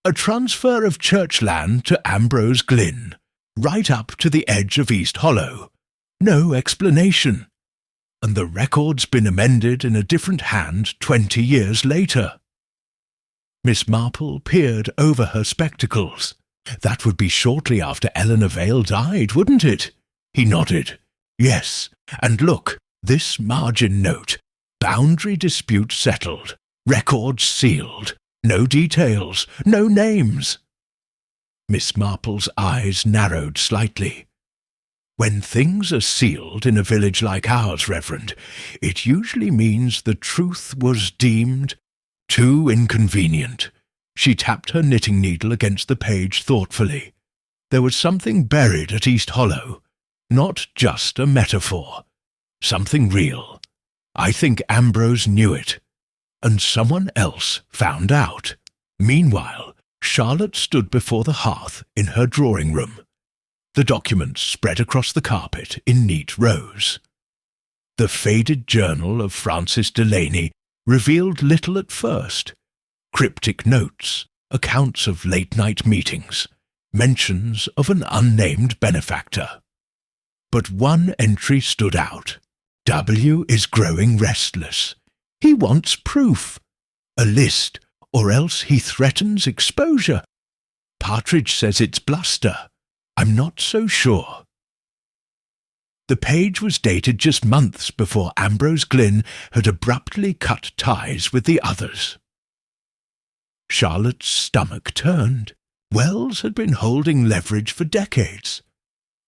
S2: "A transfer of church land to Ambrose Glynn, right up to the edge of East Hollow. No explanation. And the record's been amended in a different hand 20 years later." Miss Marple peered over her spectacles. That would be shortly after Eleanor Vale died, wouldn't it? He nodded. Yes, and look, this margin note. Boundary dispute settled. Records sealed. No details. No names. Miss Marple's eyes narrowed slightly. When things are sealed in a village like ours, Reverend, it usually means the truth was deemed too inconvenient. She tapped her knitting needle against the page thoughtfully. There was something buried at East Hollow, not just a metaphor. Something real. I think Ambrose knew it, and someone else found out. Meanwhile, Charlotte stood before the hearth in her drawing room. The documents spread across the carpet in neat rows. The faded journal of Francis Delaney revealed little at first. Cryptic notes, accounts of late-night meetings, mentions of an unnamed benefactor. But one entry stood out. W is growing restless. He wants proof. A list, or else he threatens exposure. Partridge says it's bluster. I'm not so sure. The page was dated just months before Ambrose Glynn had abruptly cut ties with the others. Charlotte's stomach turned. Wells had been holding leverage for decades.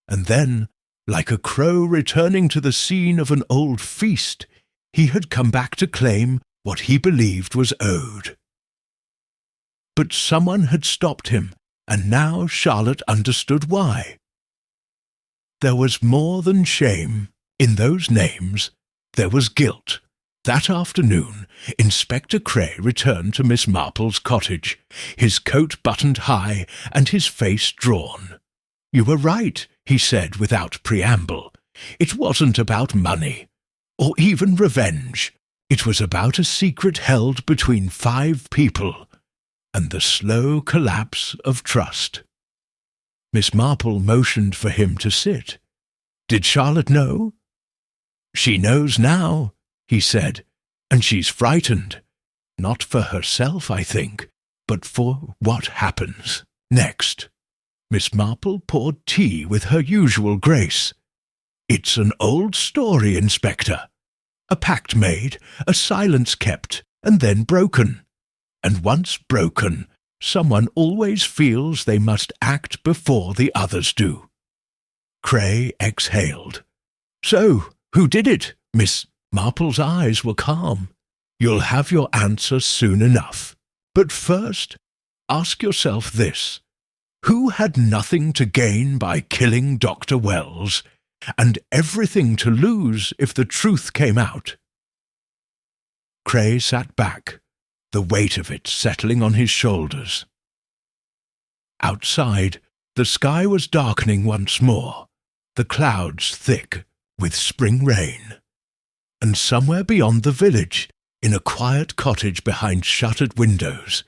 S2: And then, like a crow returning to the scene of an old feast, he had come back to claim what he believed was owed. But someone had stopped him, and now Charlotte understood why. There was more than shame in those names. There was guilt. That afternoon, Inspector Cray returned to Miss Marple's cottage, his coat buttoned high and his face drawn. "You were right," he said without preamble. "It wasn't about money, or even revenge. It was about a secret held between 5 people, and the slow collapse of trust." Miss Marple motioned for him to sit. Did Charlotte know? "She knows now," he said, "and she's frightened. Not for herself, I think, but for what happens next." Miss Marple poured tea with her usual grace. "It's an old story, Inspector. A pact made, a silence kept, and then broken. And once broken, someone always feels they must act before the others do." Cray exhaled. "So, who did it?" Miss Marple's eyes were calm. "You'll have your answer soon enough. But first, ask yourself this. Who had nothing to gain by killing Dr. Wells, and everything to lose if the truth came out?" Cray sat back, the weight of it settling on his shoulders. Outside, the sky was darkening once more, the clouds thick with spring rain. And somewhere beyond the village, in a quiet cottage behind shuttered windows,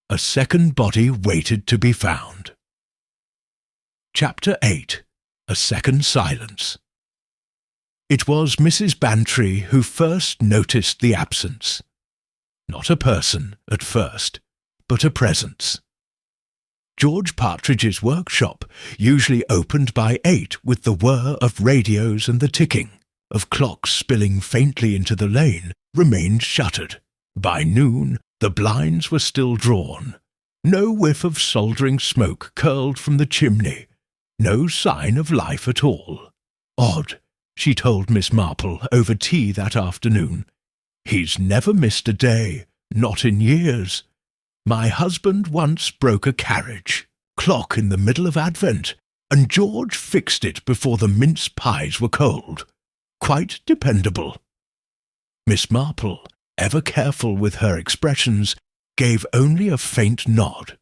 S2: a second body waited to be found. Chapter 8. A Second Silence. It was Mrs. Bantry who first noticed the absence. Not a person, at first, but a presence. George Partridge's workshop, usually opened by 8 with the whir of radios and the ticking of clocks spilling faintly into the lane, remained shuttered. By noon, the blinds were still drawn. No whiff of soldering smoke curled from the chimney. No sign of life at all. "Odd," she told Miss Marple over tea that afternoon. "He's never missed a day, not in years. My husband once broke a carriage clock in the middle of Advent, and George fixed it before the mince pies were cold. Quite dependable." Miss Marple, ever careful with her expressions, gave only a faint nod,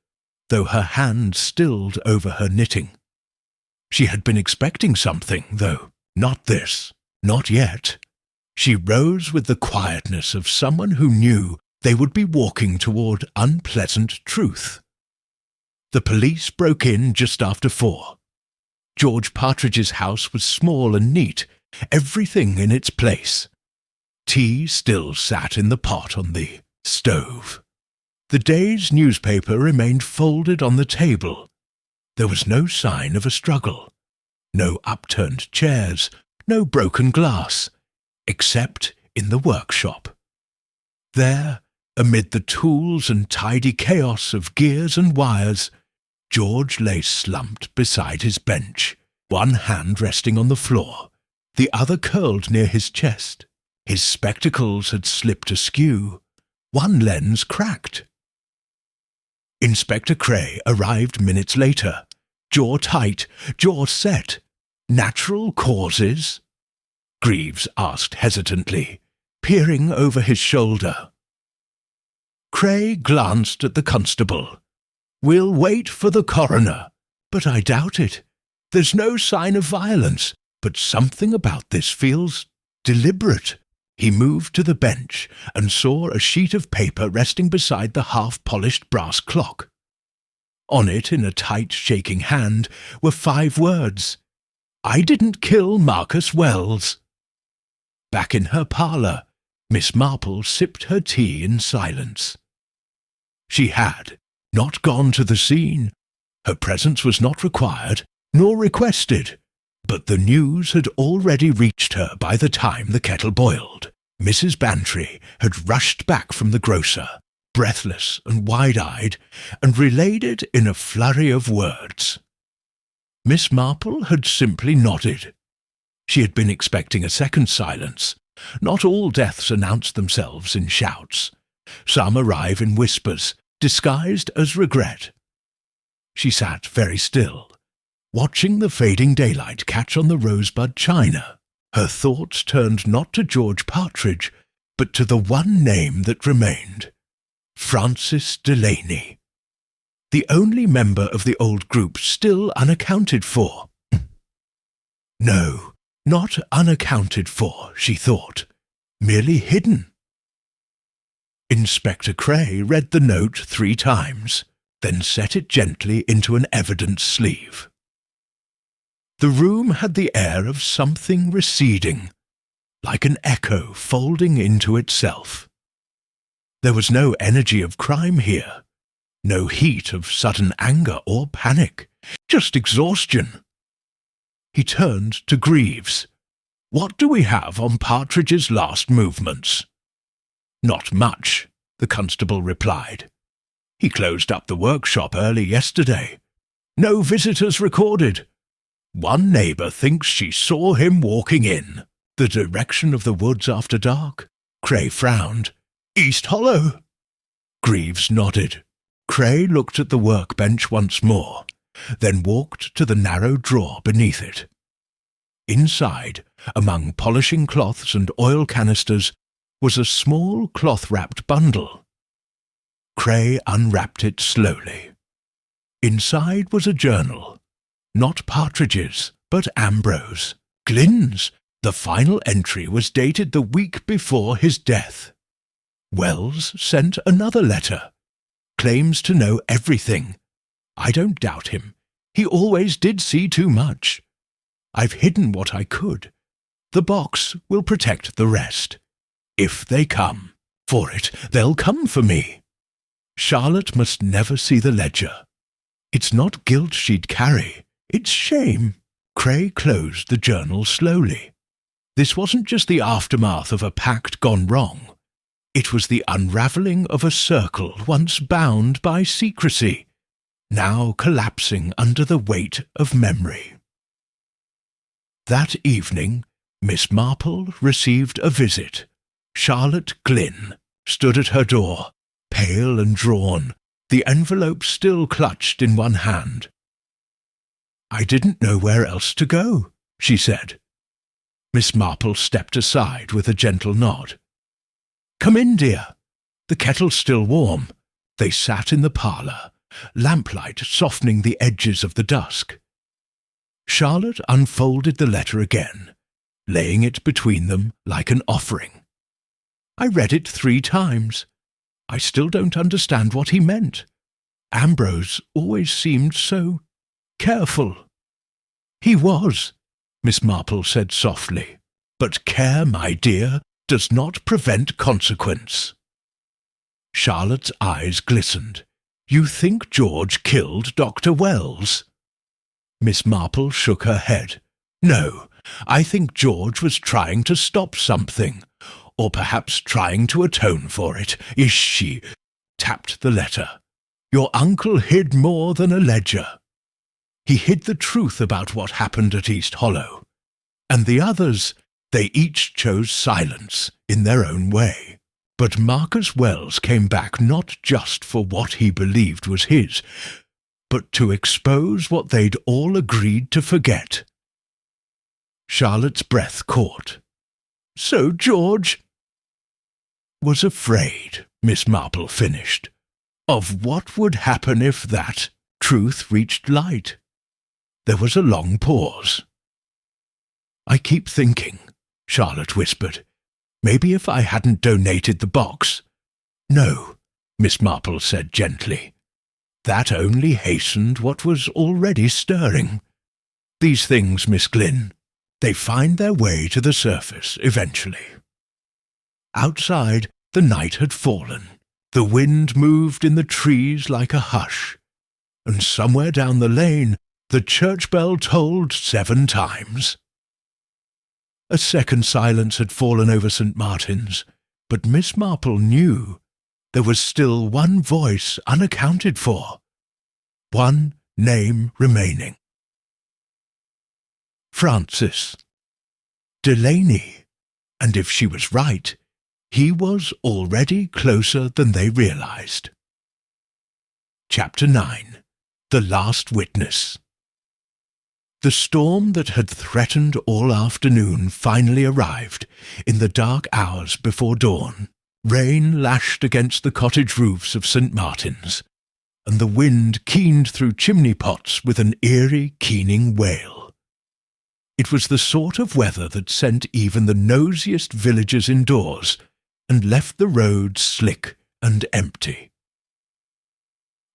S2: though her hand stilled over her knitting. She had been expecting something, though, not this, not yet. She rose with the quietness of someone who knew they would be walking toward unpleasant truth. The police broke in just after 4. George Partridge's house was small and neat, everything in its place. Tea still sat in the pot on the stove. The day's newspaper remained folded on the table. There was no sign of a struggle. No upturned chairs, no broken glass, except in the workshop. There, amid the tools and tidy chaos of gears and wires, George lay slumped beside his bench, one hand resting on the floor, the other curled near his chest. His spectacles had slipped askew, one lens cracked. Inspector Cray arrived minutes later, jaw tight, jaw set. Natural causes? Greaves asked hesitantly, peering over his shoulder. Cray glanced at the constable. We'll wait for the coroner, but I doubt it. There's no sign of violence, but something about this feels deliberate. He moved to the bench and saw a sheet of paper resting beside the half-polished brass clock. On it, in a tight, shaking hand, were 5 words. I didn't kill Marcus Wells. Back in her parlour, Miss Marple sipped her tea in silence. She had not gone to the scene. Her presence was not required, nor requested. But the news had already reached her by the time the kettle boiled. Mrs. Bantry had rushed back from the grocer, breathless and wide-eyed, and relayed it in a flurry of words. Miss Marple had simply nodded. She had been expecting a second silence. Not all deaths announce themselves in shouts. Some arrive in whispers, disguised as regret. She sat very still, watching the fading daylight catch on the rosebud china. Her thoughts turned not to George Partridge, but to the one name that remained, Francis Delaney, the only member of the old group still unaccounted for. No, not unaccounted for, she thought, merely hidden. Inspector Cray read the note 3 times, then set it gently into an evidence sleeve. The room had the air of something receding, like an echo folding into itself. There was no energy of crime here, no heat of sudden anger or panic, just exhaustion. He turned to Greaves. What do we have on Partridge's last movements? Not much, the constable replied. He closed up the workshop early yesterday. No visitors recorded. One neighbour thinks she saw him walking in. The direction of the woods after dark? Cray frowned. East Hollow. Greaves nodded. Cray looked at the workbench once more, then walked to the narrow drawer beneath it. Inside, among polishing cloths and oil canisters, was a small cloth-wrapped bundle. Cray unwrapped it slowly. Inside was a journal. Not Partridge's, but Ambrose. Glyn's. The final entry was dated the week before his death. Wells sent another letter. Claims to know everything. I don't doubt him. He always did see too much. I've hidden what I could. The box will protect the rest. If they come for it, they'll come for me. Charlotte must never see the ledger. It's not guilt she'd carry. It's shame. Cray closed the journal slowly. This wasn't just the aftermath of a pact gone wrong. It was the unravelling of a circle once bound by secrecy, now collapsing under the weight of memory. That evening, Miss Marple received a visit. Charlotte Glynn stood at her door, pale and drawn, the envelope still clutched in one hand. I didn't know where else to go, she said. Miss Marple stepped aside with a gentle nod. Come in, dear. The kettle's still warm. They sat in the parlour, lamplight softening the edges of the dusk. Charlotte unfolded the letter again, laying it between them like an offering. I read it 3 times. I still don't understand what he meant. Ambrose always seemed so careful. He was, Miss Marple said softly, but care, my dear, does not prevent consequence. Charlotte's eyes glistened. You think George killed Dr. Wells? Miss Marple shook her head. "No, I think George was trying to stop something, or perhaps trying to atone for it. She tapped the letter. Your uncle hid more than a ledger. He hid the truth about what happened at East Hollow. And the others, they each chose silence in their own way. But Marcus Wells came back not just for what he believed was his, but to expose what they'd all agreed to forget." Charlotte's breath caught. "So George was afraid," Miss Marple finished, "of what would happen if that truth reached light." There was a long pause. "I keep thinking," Charlotte whispered, "maybe if I hadn't donated the box—" "No," Miss Marple said gently. "That only hastened what was already stirring. These things, Miss Glynn, they find their way to the surface eventually." Outside, the night had fallen. The wind moved in the trees like a hush, and somewhere down the lane the church bell tolled 7 times. A second silence had fallen over St. Martin's, but Miss Marple knew there was still one voice unaccounted for, one name remaining. Francis. Delaney. And if she was right, he was already closer than they realized. Chapter 9. The Last Witness. The storm that had threatened all afternoon finally arrived in the dark hours before dawn. Rain lashed against the cottage roofs of St. Martin's, and the wind keened through chimney pots with an eerie, keening wail. It was the sort of weather that sent even the nosiest villagers indoors and left the roads slick and empty.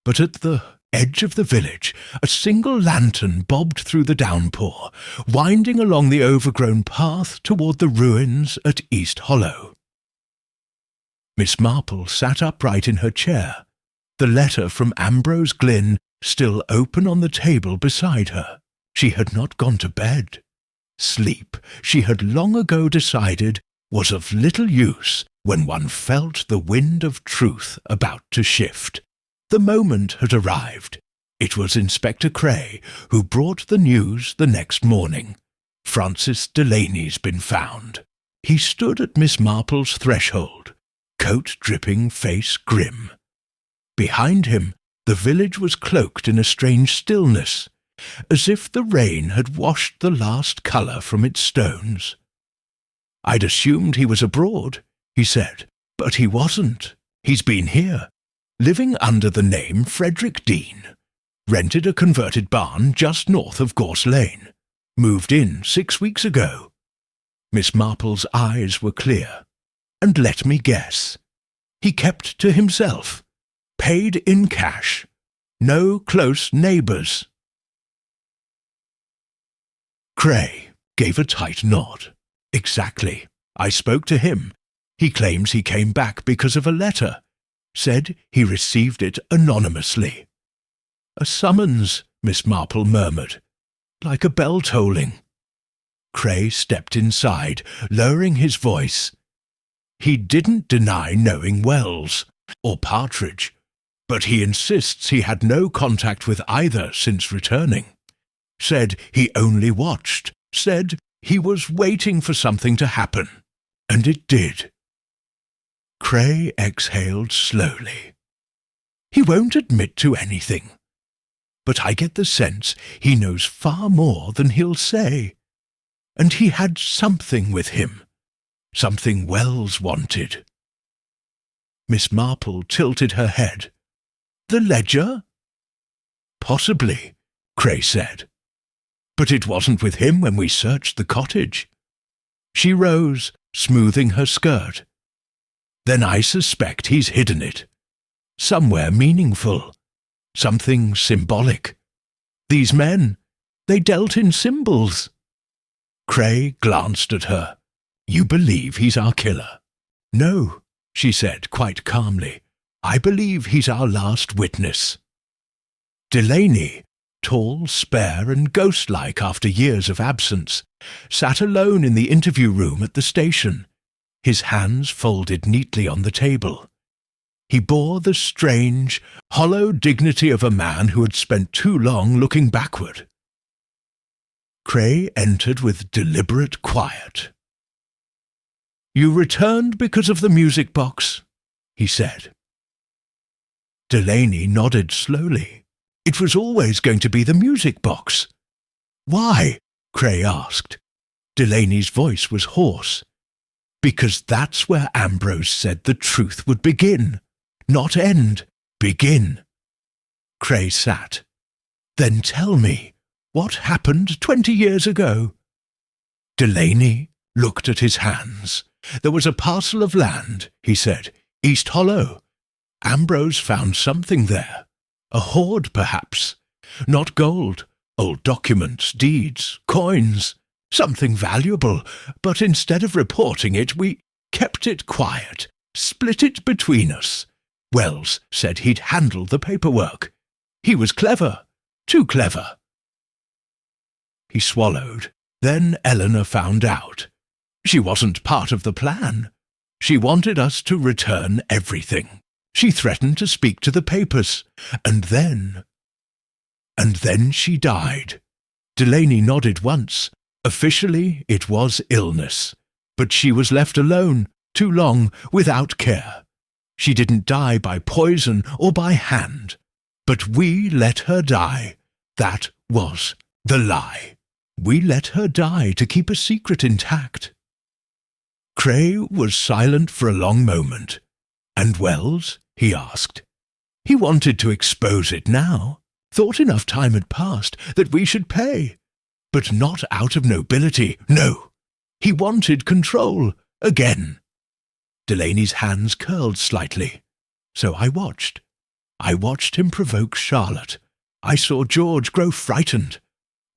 S2: But at the edge of the village, a single lantern bobbed through the downpour, winding along the overgrown path toward the ruins at East Hollow. Miss Marple sat upright in her chair, the letter from Ambrose Glynn still open on the table beside her. She had not gone to bed. Sleep, she had long ago decided, was of little use when one felt the wind of truth about to shift. The moment had arrived. It was Inspector Cray who brought the news the next morning. Francis Delaney's been found. He stood at Miss Marple's threshold, coat dripping, face grim. Behind him, the village was cloaked in a strange stillness, as if the rain had washed the last colour from its stones. "I'd assumed he was abroad," he said, "but he wasn't. He's been here, living under the name Frederick Dean. Rented a converted barn just north of Gorse Lane. Moved in 6 weeks ago." Miss Marple's eyes were clear. "And let me guess. He kept to himself. Paid in cash. No close neighbours." Cray gave a tight nod. "Exactly. I spoke to him. He claims he came back because of a letter. Said he received it anonymously." "A summons," Miss Marple murmured, "like a bell tolling." Cray stepped inside, lowering his voice. He didn't deny knowing Wells, or Partridge, but he insists he had no contact with either since returning. Said he only watched, said he was waiting for something to happen, and it did. Cray exhaled slowly. "He won't admit to anything, but I get the sense he knows far more than he'll say. And he had something with him, something Wells wanted." Miss Marple tilted her head. "The ledger?" "Possibly," Cray said. "But it wasn't with him when we searched the cottage." She rose, smoothing her skirt. "Then I suspect he's hidden it. Somewhere meaningful. Something symbolic. These men, they dealt in symbols." Cray glanced at her. "You believe he's our killer?" "No," she said quite calmly. "I believe he's our last witness." Delaney tall, spare, and ghost-like after years of absence, sat alone in the interview room at the station, his hands folded neatly on the table. He bore the strange, hollow dignity of a man who had spent too long looking backward. Cray entered with deliberate quiet. "You returned because of the music box," he said. Delaney nodded slowly. It was always going to be the music box. "Why?" Cray asked. Delaney's voice was hoarse. "Because that's where Ambrose said the truth would begin. Not end, begin." Cray sat. "Then tell me, what happened 20 years ago?" Delaney looked at his hands. "There was a parcel of land," he said, "East Hollow. Ambrose found something there. A hoard, perhaps. Not gold, old documents, deeds, coins, something valuable. But instead of reporting it, we kept it quiet, split it between us. Wells said he'd handle the paperwork. He was clever, too clever." He swallowed. Then Eleanor found out. She wasn't part of the plan. She wanted us to return everything. She threatened to speak to the papers. And then she died. Delaney nodded once. Officially, it was illness. But she was left alone, too long, without care. She didn't die by poison or by hand. But we let her die. That was the lie. We let her die to keep a secret intact. Cray was silent for a long moment. "And Wells?" he asked. He wanted to expose it now. Thought enough time had passed that we should pay. But not out of nobility, no. He wanted control, again. Delaney's hands curled slightly. So I watched. I watched him provoke Charlotte. I saw George grow frightened.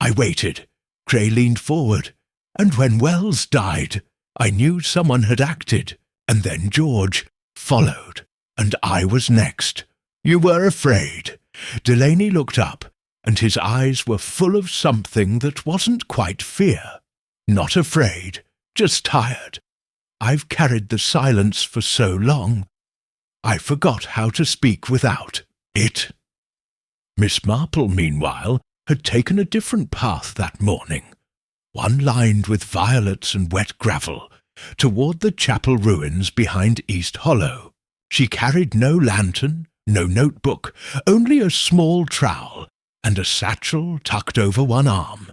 S2: I waited. Cray leaned forward. And when Wells died, I knew someone had acted. And then George followed. And I was next. You were afraid. Delaney looked up, and his eyes were full of something that wasn't quite fear. Not afraid, just tired. I've carried the silence for so long. I forgot how to speak without it. Miss Marple, meanwhile, had taken a different path that morning, one lined with violets and wet gravel, toward the chapel ruins behind East Hollow. She carried no lantern, no notebook, only a small trowel and a satchel tucked over one arm.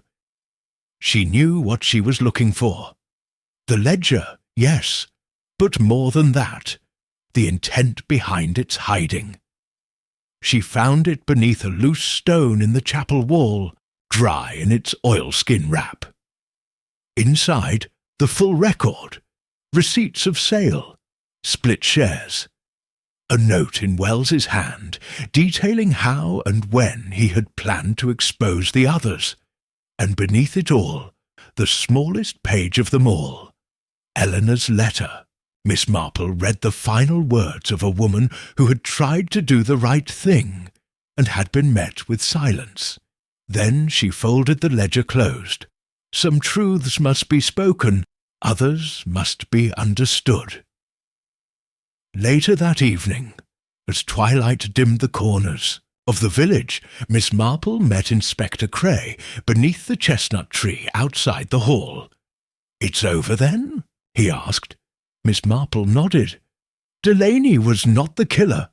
S2: She knew what she was looking for. The ledger, yes, but more than that, the intent behind its hiding. She found it beneath a loose stone in the chapel wall, dry in its oilskin wrap. Inside, the full record, receipts of sale, split shares. A note in Wells's hand, detailing how and when he had planned to expose the others, and beneath it all, the smallest page of them all, Eleanor's letter. Miss Marple read the final words of a woman who had tried to do the right thing and had been met with silence. Then she folded the ledger closed. Some truths must be spoken, others must be understood. Later that evening, as twilight dimmed the corners of the village, Miss Marple met Inspector Cray beneath the chestnut tree outside the hall. "It's over, then?" he asked. Miss Marple nodded. Delaney was not the killer,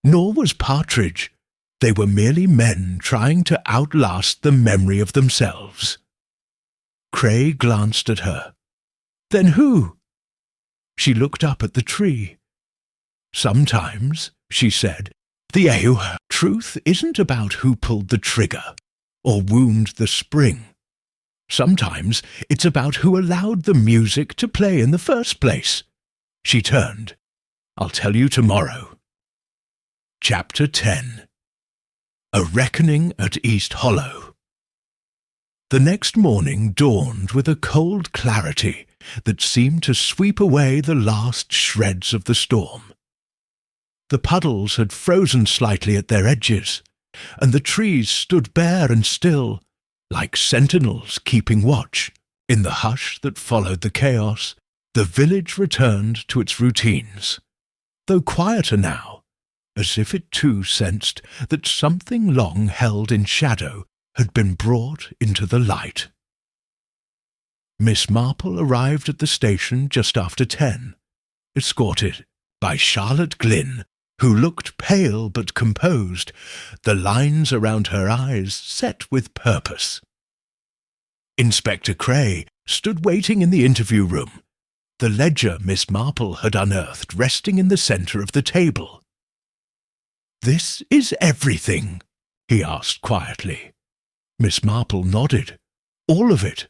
S2: nor was Partridge. They were merely men trying to outlast the memory of themselves. Cray glanced at her. "Then who?" She looked up at the tree. "Sometimes," she said, "the truth isn't about who pulled the trigger or wound the spring. Sometimes it's about who allowed the music to play in the first place." She turned. "I'll tell you tomorrow." Chapter 10. A Reckoning at East Hollow. The next morning dawned with a cold clarity that seemed to sweep away the last shreds of the storm. The puddles had frozen slightly at their edges, and the trees stood bare and still, like sentinels keeping watch. In the hush that followed the chaos, the village returned to its routines, though quieter now, as if it too sensed that something long held in shadow had been brought into the light. Miss Marple arrived at the station just after 10, escorted by Charlotte Glynn, who looked pale but composed, the lines around her eyes set with purpose. Inspector Cray stood waiting in the interview room, the ledger Miss Marple had unearthed resting in the centre of the table. "This is everything?" he asked quietly. Miss Marple nodded. "All of it.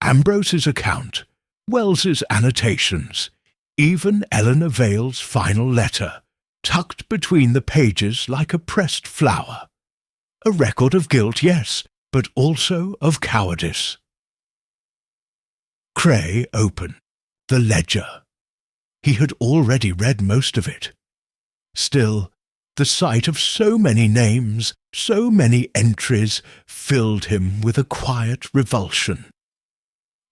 S2: Ambrose's account, Wells's annotations, even Eleanor Vale's final letter, tucked between the pages like a pressed flower. A record of guilt, yes, but also of cowardice." Cray opened the ledger. He had already read most of it. Still, the sight of so many names, so many entries, filled him with a quiet revulsion.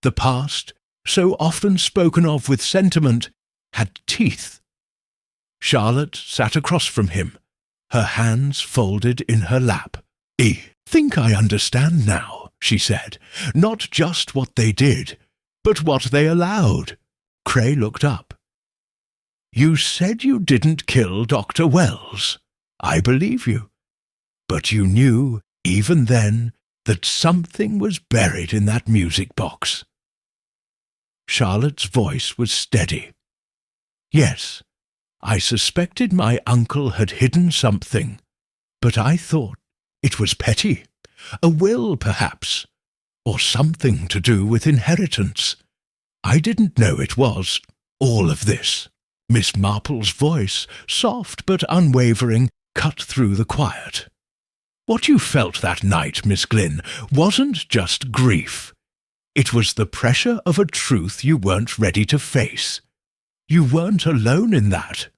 S2: The past, so often spoken of with sentiment, had teeth. Charlotte sat across from him, her hands folded in her lap. "I think I understand now," she said, "not just what they did, but what they allowed." Cray looked up. "You said you didn't kill Dr. Wells. I believe you. But you knew, even then, that something was buried in that music box." Charlotte's voice was steady. "Yes, I suspected my uncle had hidden something, but I thought it was petty. A will, perhaps, or something to do with inheritance. I didn't know it was all of this." Miss Marple's voice, soft but unwavering, cut through the quiet. "What you felt that night, Miss Glynn, wasn't just grief. It was the pressure of a truth you weren't ready to face. You weren't alone in that."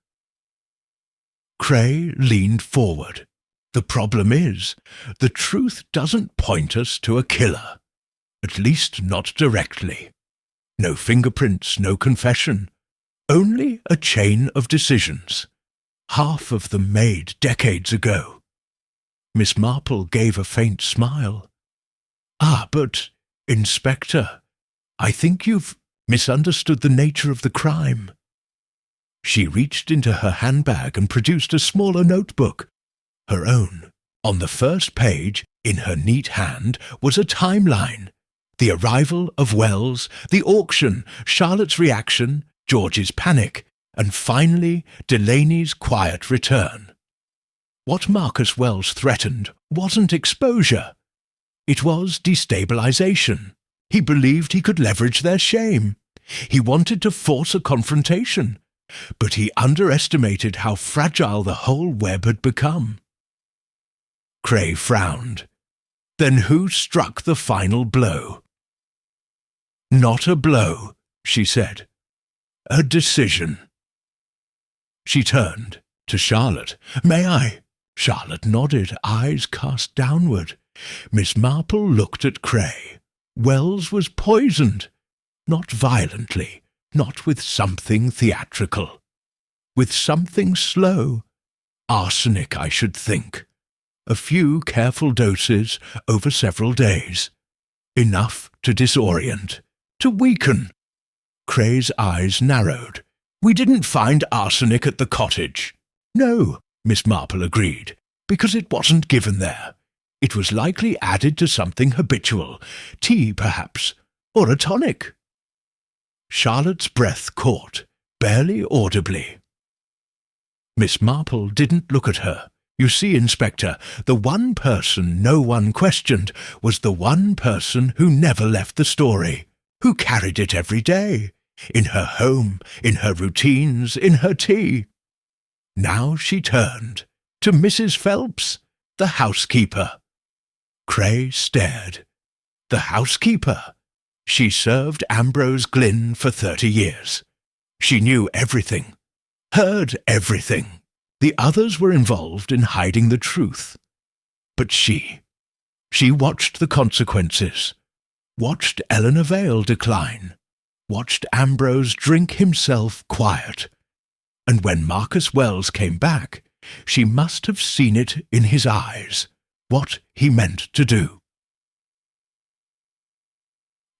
S2: Cray leaned forward. "The problem is, the truth doesn't point us to a killer. At least not directly. No fingerprints, no confession. Only a chain of decisions, half of them made decades ago." Miss Marple gave a faint smile. "Ah, but, Inspector, I think you've misunderstood the nature of the crime." She reached into her handbag and produced a smaller notebook, her own. On the first page, in her neat hand, was a timeline. The arrival of Wells, the auction, Charlotte's reaction, George's panic, and finally Delaney's quiet return. What Marcus Wells threatened wasn't exposure. It was destabilization. He believed he could leverage their shame. He wanted to force a confrontation, but he underestimated how fragile the whole web had become. Cray frowned. Then who struck the final blow? "Not a blow," she said. "A decision." She turned to Charlotte. "May I?" Charlotte nodded, eyes cast downward. Miss Marple looked at Cray. Wells was poisoned. Not violently, not with something theatrical. With something slow. Arsenic, I should think. A few careful doses over several days. Enough to disorient, to weaken. Cray's eyes narrowed. "We didn't find arsenic at the cottage." "No," Miss Marple agreed, "because it wasn't given there. It was likely added to something habitual, tea perhaps, or a tonic." Charlotte's breath caught, barely audibly. Miss Marple didn't look at her. You see, Inspector, the one person no one questioned was the one person who never left the story, who carried it every day, in her home, in her routines, in her tea. Now she turned to Mrs. Phelps, the housekeeper. Cray stared. The housekeeper? She served Ambrose Glynn for 30 years. She knew everything, heard everything. The others were involved in hiding the truth. But she watched the consequences, watched Eleanor Vale decline, watched Ambrose drink himself quiet, and when Marcus Wells came back, she must have seen it in his eyes, what he meant to do.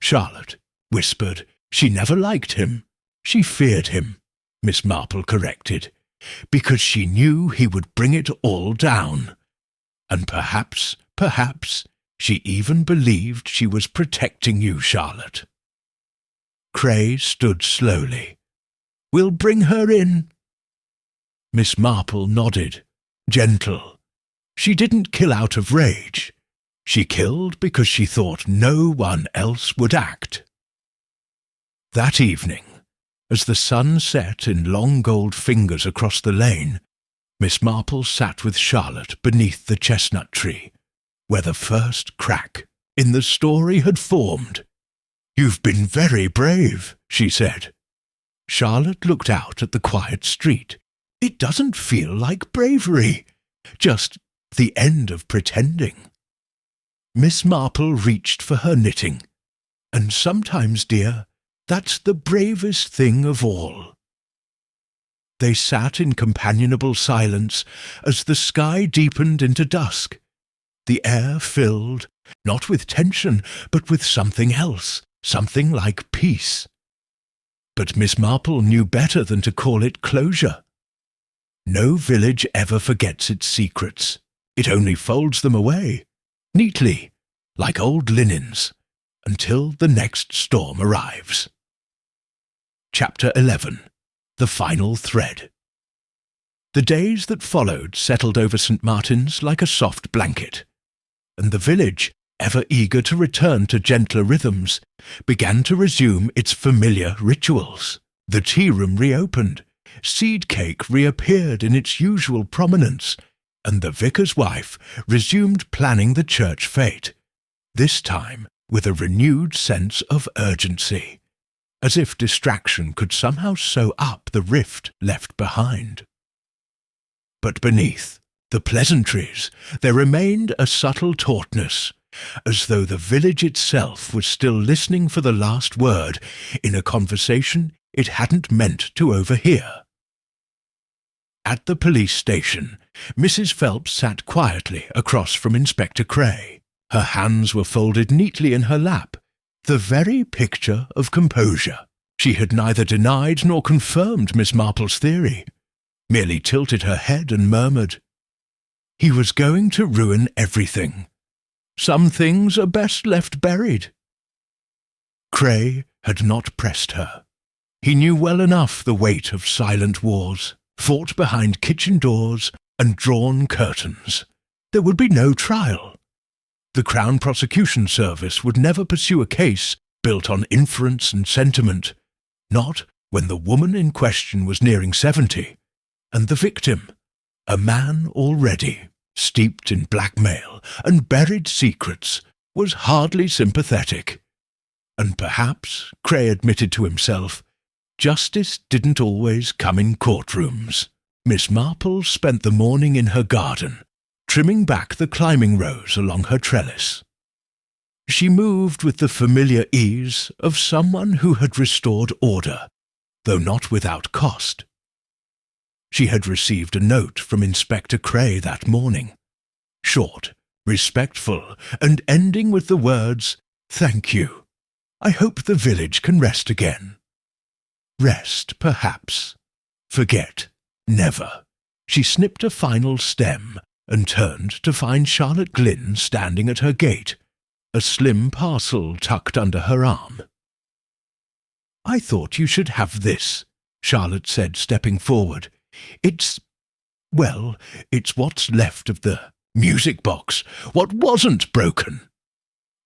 S2: Charlotte whispered she never liked him. She feared him, Miss Marple corrected, because she knew he would bring it all down. And perhaps, she even believed she was protecting you, Charlotte. Cray stood slowly. We'll bring her in. Miss Marple nodded, gentle. She didn't kill out of rage. She killed because she thought no one else would act. That evening, as the sun set in long gold fingers across the lane, Miss Marple sat with Charlotte beneath the chestnut tree, where the first crack in the story had formed. You've been very brave, she said. Charlotte looked out at the quiet street. It doesn't feel like bravery, just the end of pretending. Miss Marple reached for her knitting. And sometimes, dear, that's the bravest thing of all. They sat in companionable silence as the sky deepened into dusk. The air filled, not with tension, but with something else, something like peace. But Miss Marple knew better than to call it closure. No village ever forgets its secrets. It only folds them away, neatly, like old linens, until the next storm arrives. Chapter 11. The Final Thread. The days that followed settled over St. Martin's like a soft blanket, and the village, ever eager to return to gentler rhythms, began to resume its familiar rituals. The tea-room reopened, seed cake reappeared in its usual prominence, and the vicar's wife resumed planning the church fete, this time with a renewed sense of urgency, as if distraction could somehow sew up the rift left behind. But beneath the pleasantries there remained a subtle tautness, as though the village itself was still listening for the last word in a conversation it hadn't meant to overhear. At the police station, Mrs. Phelps sat quietly across from Inspector Cray. Her hands were folded neatly in her lap, the very picture of composure. She had neither denied nor confirmed Miss Marple's theory, merely tilted her head and murmured, "He was going to ruin everything. Some things are best left buried." Cray had not pressed her. He knew well enough the weight of silent wars, fought behind kitchen doors and drawn curtains. There would be no trial. The Crown Prosecution Service would never pursue a case built on inference and sentiment, not when the woman in question was nearing 70, and the victim, a man already steeped in blackmail and buried secrets, was hardly sympathetic. And perhaps, Cray admitted to himself, justice didn't always come in courtrooms. Miss Marple spent the morning in her garden, trimming back the climbing rose along her trellis. She moved with the familiar ease of someone who had restored order, though not without cost. She had received a note from Inspector Cray that morning, short, respectful, and ending with the words, "Thank you. I hope the village can rest again." Rest, perhaps. Forget, never. She snipped a final stem and turned to find Charlotte Glynn standing at her gate, a slim parcel tucked under her arm. "I thought you should have this," Charlotte said, stepping forward. It's what's left of the music box, what wasn't broken."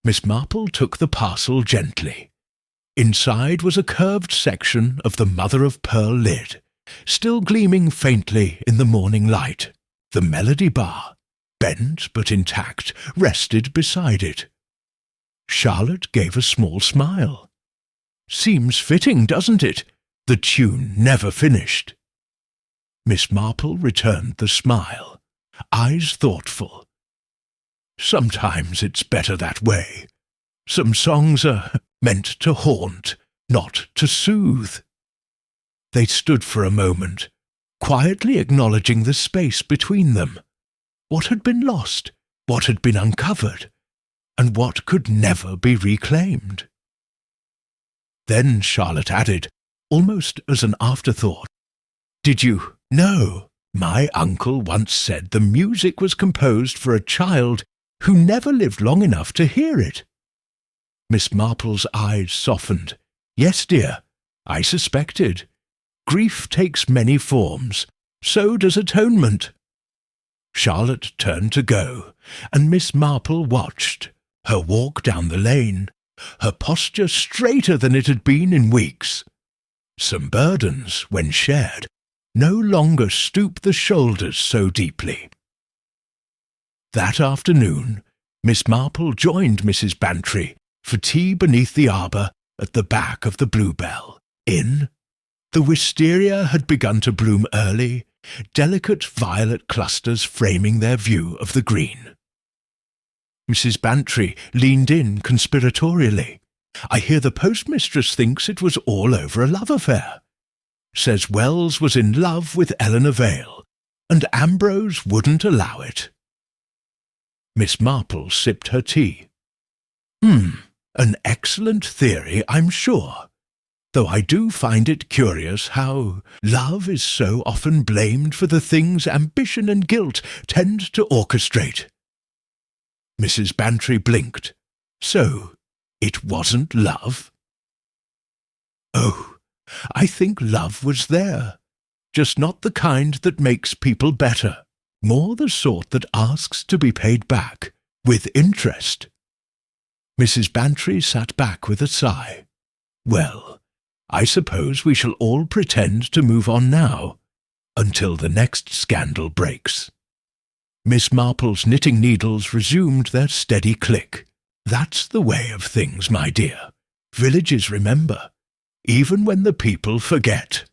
S2: Miss Marple took the parcel gently. Inside was a curved section of the mother-of-pearl lid, still gleaming faintly in the morning light. The melody bar, bent but intact, rested beside it. Charlotte gave a small smile. "Seems fitting, doesn't it? The tune never finished." Miss Marple returned the smile, eyes thoughtful. Sometimes it's better that way. Some songs are meant to haunt, not to soothe." They stood for a moment, quietly acknowledging the space between them. What had been lost, what had been uncovered, and what could never be reclaimed. Then Charlotte added, almost as an afterthought, "Did you know? My uncle once said the music was composed for a child who never lived long enough to hear it." Miss Marple's eyes softened. "Yes, dear, I suspected. Grief takes many forms. So does atonement." Charlotte turned to go, and Miss Marple watched, her walk down the lane, her posture straighter than it had been in weeks. Some burdens, when shared, no longer stoop the shoulders so deeply. That afternoon, Miss Marple joined Mrs. Bantry for tea beneath the arbour at the back of the Bluebell Inn. The wisteria had begun to bloom early, delicate violet clusters framing their view of the green. Mrs. Bantry leaned in conspiratorially. "I hear the postmistress thinks it was all over a love affair. Says Wells was in love with Eleanor Vale, and Ambrose wouldn't allow it." Miss Marple sipped her tea. An excellent theory, I'm sure, though I do find it curious how love is so often blamed for the things ambition and guilt tend to orchestrate." Mrs. Bantry blinked. "So, it wasn't love?" "Oh, I think love was there, just not the kind that makes people better, more the sort that asks to be paid back, with interest." Mrs. Bantry sat back with a sigh. "Well, I suppose we shall all pretend to move on now, until the next scandal breaks." Miss Marple's knitting needles resumed their steady click. "That's the way of things, my dear. Villages remember, even when the people forget."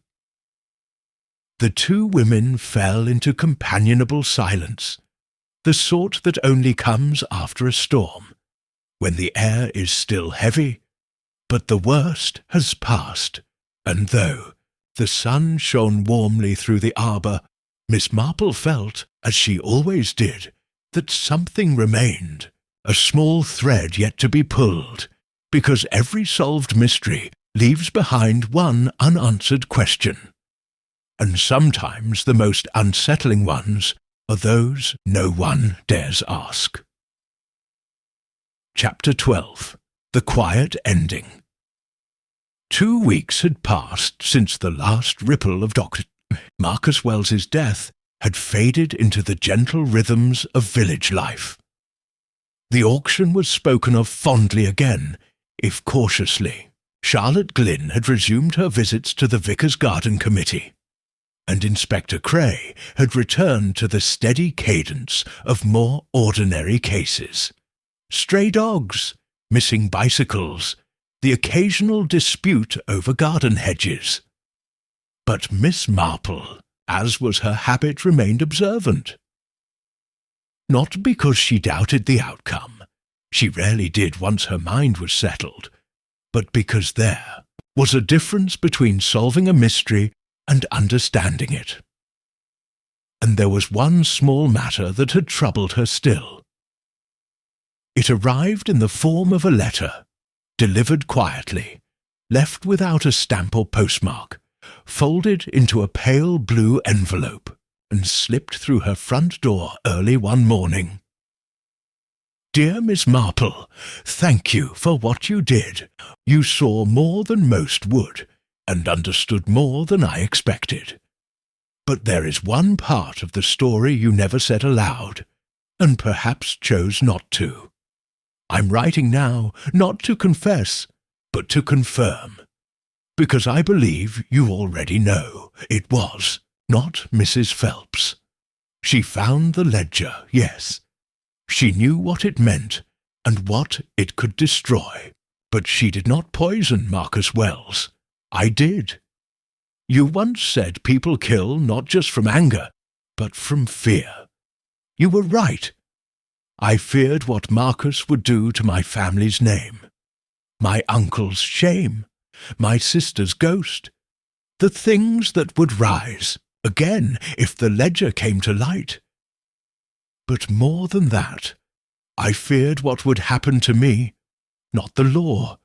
S2: The two women fell into companionable silence, the sort that only comes after a storm, when the air is still heavy, but the worst has passed, and though the sun shone warmly through the arbour, Miss Marple felt, as she always did, that something remained, a small thread yet to be pulled, because every solved mystery leaves behind one unanswered question. And sometimes the most unsettling ones are those no one dares ask. Chapter 12. The Quiet Ending. 2 weeks had passed since the last ripple of Dr. Marcus Wells's death had faded into the gentle rhythms of village life. The auction was spoken of fondly again, if cautiously. Charlotte Glynn had resumed her visits to the Vicar's Garden Committee, and Inspector Cray had returned to the steady cadence of more ordinary cases. Stray dogs, missing bicycles, the occasional dispute over garden hedges. But Miss Marple, as was her habit, remained observant. Not because she doubted the outcome, she rarely did once her mind was settled, but because there was a difference between solving a mystery and understanding it. And there was one small matter that had troubled her still. It arrived in the form of a letter, delivered quietly, left without a stamp or postmark, folded into a pale blue envelope, and slipped through her front door early one morning. "Dear Miss Marple, thank you for what you did. You saw more than most would, and understood more than I expected. But there is one part of the story you never said aloud, and perhaps chose not to. I'm writing now not to confess, but to confirm, because I believe you already know it was not Mrs. Phelps. She found the ledger, yes. She knew what it meant and what it could destroy, but she did not poison Marcus Wells. I did. You once said people kill not just from anger, but from fear. You were right. I feared what Marcus would do to my family's name, my uncle's shame, my sister's ghost, the things that would rise again if the ledger came to light. But more than that, I feared what would happen to me, not the law,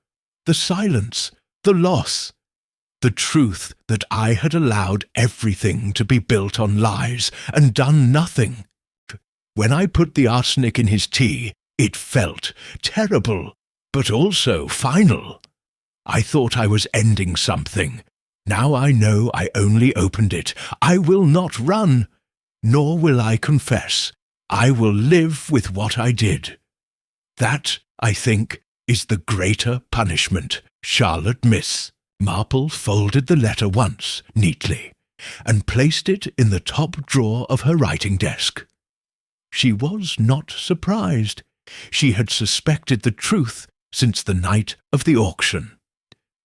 S2: the silence, the loss, the truth that I had allowed everything to be built on lies and done nothing. When I put the arsenic in his tea, it felt terrible, but also final. I thought I was ending something. Now I know I only opened it. I will not run, nor will I confess. I will live with what I did. That, I think, is the greater punishment, Charlotte Miss. Marple folded the letter once, neatly, and placed it in the top drawer of her writing desk. She was not surprised. She had suspected the truth since the night of the auction.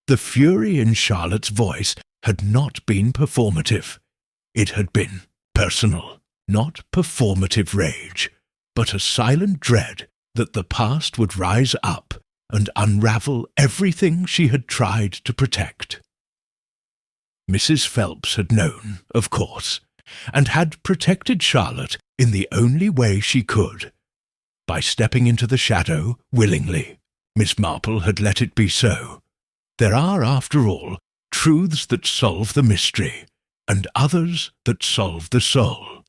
S2: The fury in Charlotte's voice had not been performative. It had been personal, not performative rage, but a silent dread that the past would rise up and unravel everything she had tried to protect. Mrs. Phelps had known, of course, and had protected Charlotte in the only way she could, by stepping into the shadow willingly. Miss Marple had let it be so. There are, after all, truths that solve the mystery, and others that solve the soul.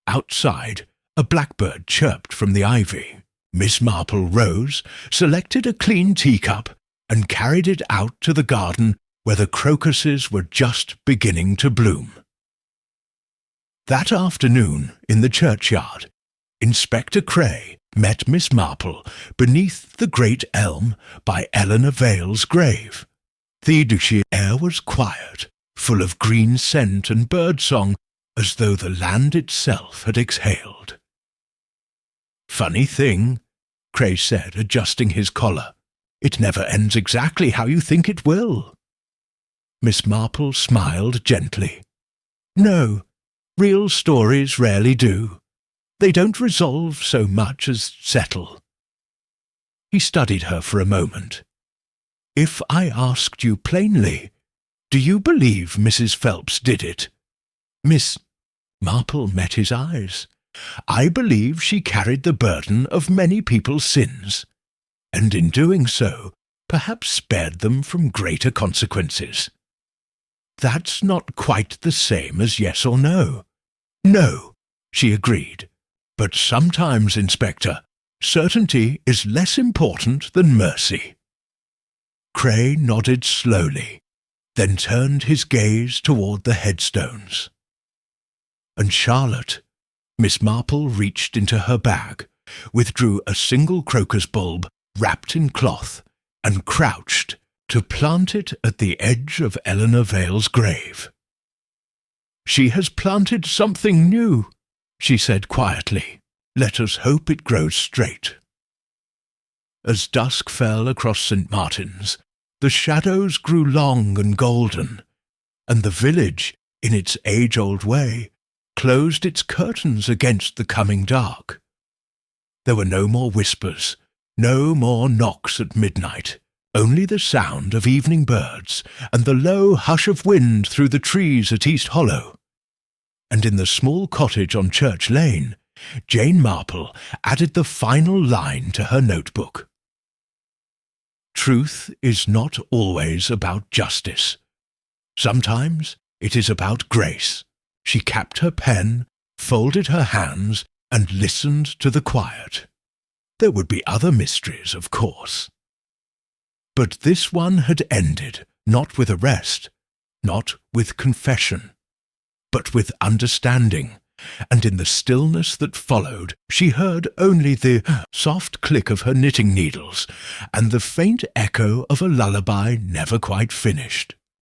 S2: Outside, a blackbird chirped from the ivy. Miss Marple rose, selected a clean teacup, and carried it out to the garden where the crocuses were just beginning to bloom. That afternoon, in the churchyard, Inspector Cray met Miss Marple beneath the great elm by Eleanor Vale's grave. The air was quiet, full of green scent and birdsong, as though the land itself had exhaled. "Funny thing," Cray said, adjusting his collar. "It never ends exactly how you think it will." Miss Marple smiled gently. "No, real stories rarely do. They don't resolve so much as settle." He studied her for a moment. "If I asked you plainly, do you believe Mrs. Phelps did it?" Miss Marple met his eyes. "I believe she carried the burden of many people's sins, and in doing so, perhaps spared them from greater consequences." "That's not quite the same as yes or no." "No," she agreed. "But sometimes, Inspector, certainty is less important than mercy." Cray nodded slowly, then turned his gaze toward the headstones. "And Charlotte," Miss Marple reached into her bag, withdrew a single crocus bulb wrapped in cloth, and crouched to plant it at the edge of Eleanor Vale's grave. "She has planted something new," she said quietly. "Let us hope it grows straight." As dusk fell across St. Martin's, the shadows grew long and golden, and the village, in its age-old way, closed its curtains against the coming dark. There were no more whispers, no more knocks at midnight, only the sound of evening birds and the low hush of wind through the trees at East Hollow. And in the small cottage on Church Lane, Jane Marple added the final line to her notebook. "Truth is not always about justice. Sometimes it is about grace." She capped her pen, folded her hands, and listened to the quiet. There would be other mysteries, of course. But this one had ended, not with arrest, not with confession, but with understanding, and in the stillness that followed she heard only the soft click of her knitting needles and the faint echo of a lullaby never quite finished.